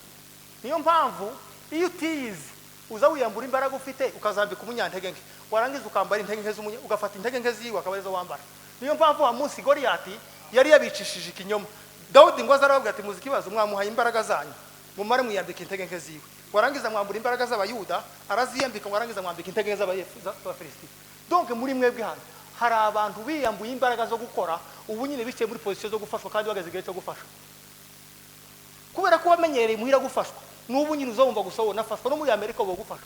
niyo mpamvu iyo utiyizi uza wiyambura imbaraga ufite ukazambika umunyantege nke warangiza ukambara intege nke z'umunye ugafata intege nke ziwe akabarizo wambara niyo mpamvu wa munsi Goliati yari yabicishije ikinyoma Dawudi ngo azarababwira ati muziki bazo mwamuhaye imbaraga zanyu mumare mwiyambika intege nke ziwe warangiza mwambura imbaraga z'abayuda araziyambika warangiza mwambika intege nke z'abafilisiti donc muri mwebwe hano hari abantu biyambuye imbaraga zo gukora ubu nyine biciye muri position zo gufashwa kandi bageze igihe cyo gufasha kubera ko wamenyereye muhira gufashwa n'ubu nyine uzumva gusohora nafashwa no muri Amerika bo gufasha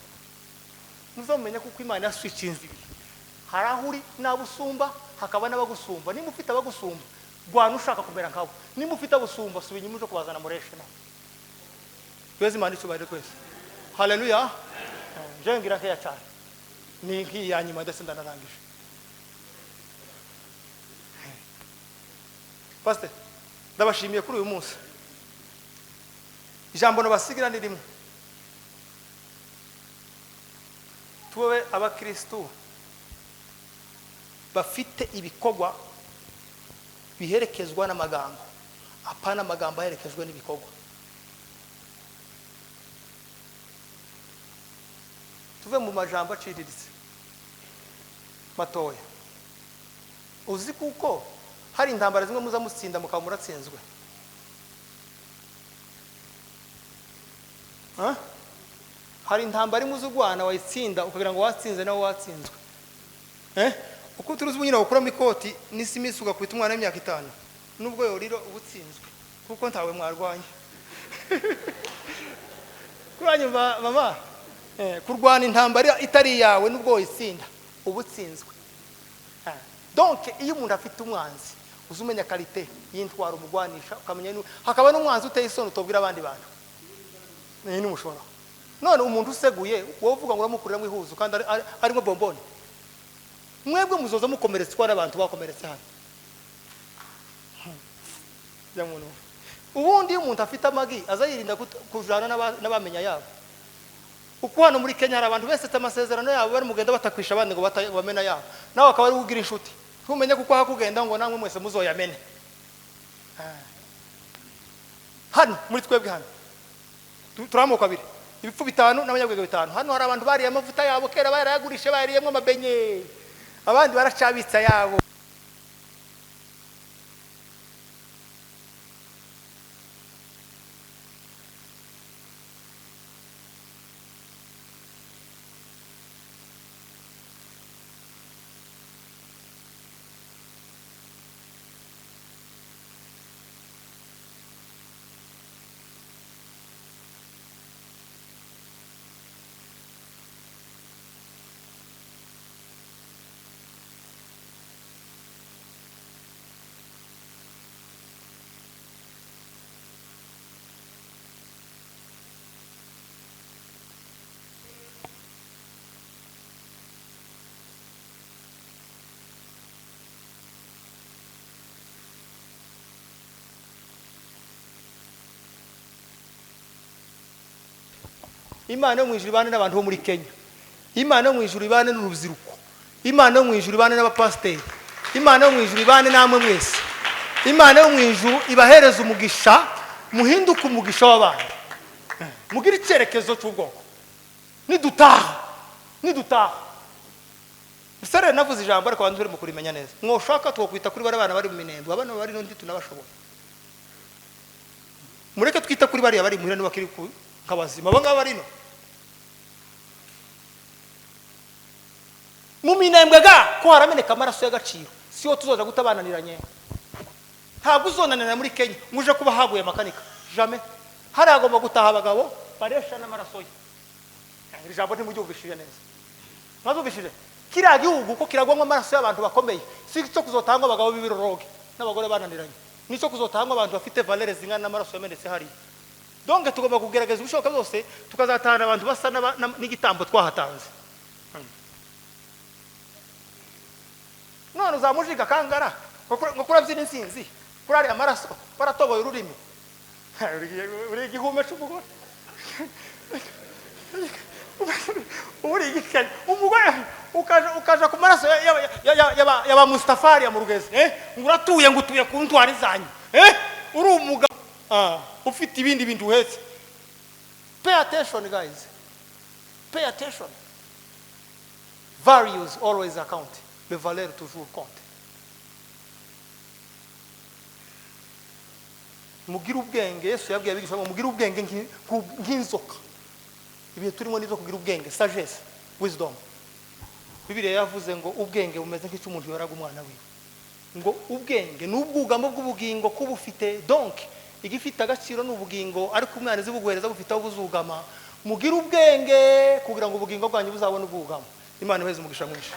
muzomenya kuko Imana yaswitchinze ibi harahuri nabusumba hakaba n'abagusumba nimba ufite abagusumba bwana ushaka kumera nkabo nimba ufite abusumba subinye muje kubazana mureshe na twese Imana icubahire twese haleluya jengira ke cyane ni nki yanyuma ndetse ndanarangije pastor ndabashimiye kuri uyu munsi ijambo no basigira ni rimwe tuwe abakristo bafite ibikorwa biherekezwa n'amagambo, apana amagambo aherekezwe n'ibikorwa. Tuve mu majambo aciriritse matoya. Uzi kuko hari intambara zimwe muza mutsinda mukaba muratsinzwe? Hari intambara imwe uzugwana wayitsinda ukagira ngo watsinze nawe watsinzwe. Uko turuzi bunyina gukuramo ikoti n'isimisi ugakubita umwana w'imyaka 5 nubwo yoriro ubutsinzwe kuko ntawe mwarwanye. Kuranyumva mama? Kurwana intambara itari yawe nubwo wayitsinda ubutsinzwe. Donc iyo umuntu afite umwanzi uzumenya kalite yintwara umugwanisha ukamenya hakaba n'umwanzi uteye isoni utobwira abandi bantu. Ni umushora. None umuntu useguye wowe uvuga ngo uramukurira mu ihuzu kandi arimo bomboni. Mwebwe muzoza mukomeretswa n'abantu bakomeretse hano. Yamuntu. Ubundi umuntu afite amagi azayirinda kujana n'abamenya yabo. Uko hano muri Kenya hari abantu bese amasezerano yabo bari mugenda batakwisha abandi ngo bamena yabo. Nawe akaba ari ugira inshuti. Ntumenye kuko hakugenda ngo namwe mwese muzoyamene. Hano muri twebwe hano. Turamuka abiri. Ibipfu 5 n'abanyabwego 5. Hano hari abantu bari amavuta yabo kera barayagurisha bariyemo amabenye. Abandi baracabitsa yabo. Imana yo mwijuru ibane n'abantu bo muri Kenya. Imana yo mwijuru ibane n'urubyiruko. Imana yo mwijuru ibane n'abapasiteri. Imana yo mwijuru ibane namwe mwese. Imana yo mwijuru ibahereza umugisha, muhinduka umugisha w'abandi. Mugira icyerekezo cy'ubwoko. Nidutaha. Sare navuze ijambo ariko abantu bari mu kurimenya neza. Mwoshaka twokwita kuri bari abana bari mu minembwe, abana bari no ndi tunabashobora. Mureke twita kuri bari abari muhira n'abakiri ku kabazima banga barino. Mu minembwe ga ko harameneka amaraso y'agaciro. Siyo tuzoza gutabananiranye. Ntabwo uzonanira muri Kenya muje kuba haguye makanika. Jamais. Hari agomba gutaha abagabo baresha n'amaraso ye. Iri jambo ntimubyumvishije neza. Mwazumvishije? Kira gihugu ko kiragwamwa amaraso y'abantu bakomeye. Si cyo kuzotangwa abagabo b'ibiroroge n'abagore bananiranye. Nico kuzotangwa abantu bafite valere zingana n'amaraso yamenetse hari. Donc tugomba kugerageza ubushoboka bwose tukazatahana abantu basa n'igitambo twahatanze. None uzamujiga kangara ngo kurabyina insinzi kurari amaraso baratoboye ururimi. Uri igihume cy'umugore. Uri igikenya umugore ukaja ku maraso yaba Mustafari ya mu Rugezi nguratuye ngutuye ku ntwari zanyu uri umugabo ufite ibindi bintu uhetse. Pay attention guys, pay attention. Values always account, les valeurs toujours compte. Mugira ubwenge. Yesu yabwiye abigisha ngo mugira ubwenge nk'inzoka. Ibihe turimo nizo kugira ubwenge, sagesse, wisdom. Bibiliya yavuze ngo ubwenge bumeze nk'icyo yoraga umwana wiwe. Ngo ubwenge n'ubwugamo bw'ubugingo kubufite. Donc igifite agaciro n'ubugingo ariko umwana zibuguhereza bufite aho buzugama. Mugira ubwenge kugira ngo ubugingo bwanyu buzabone ubwugamo. Imana ibeze umugisha mwinshi.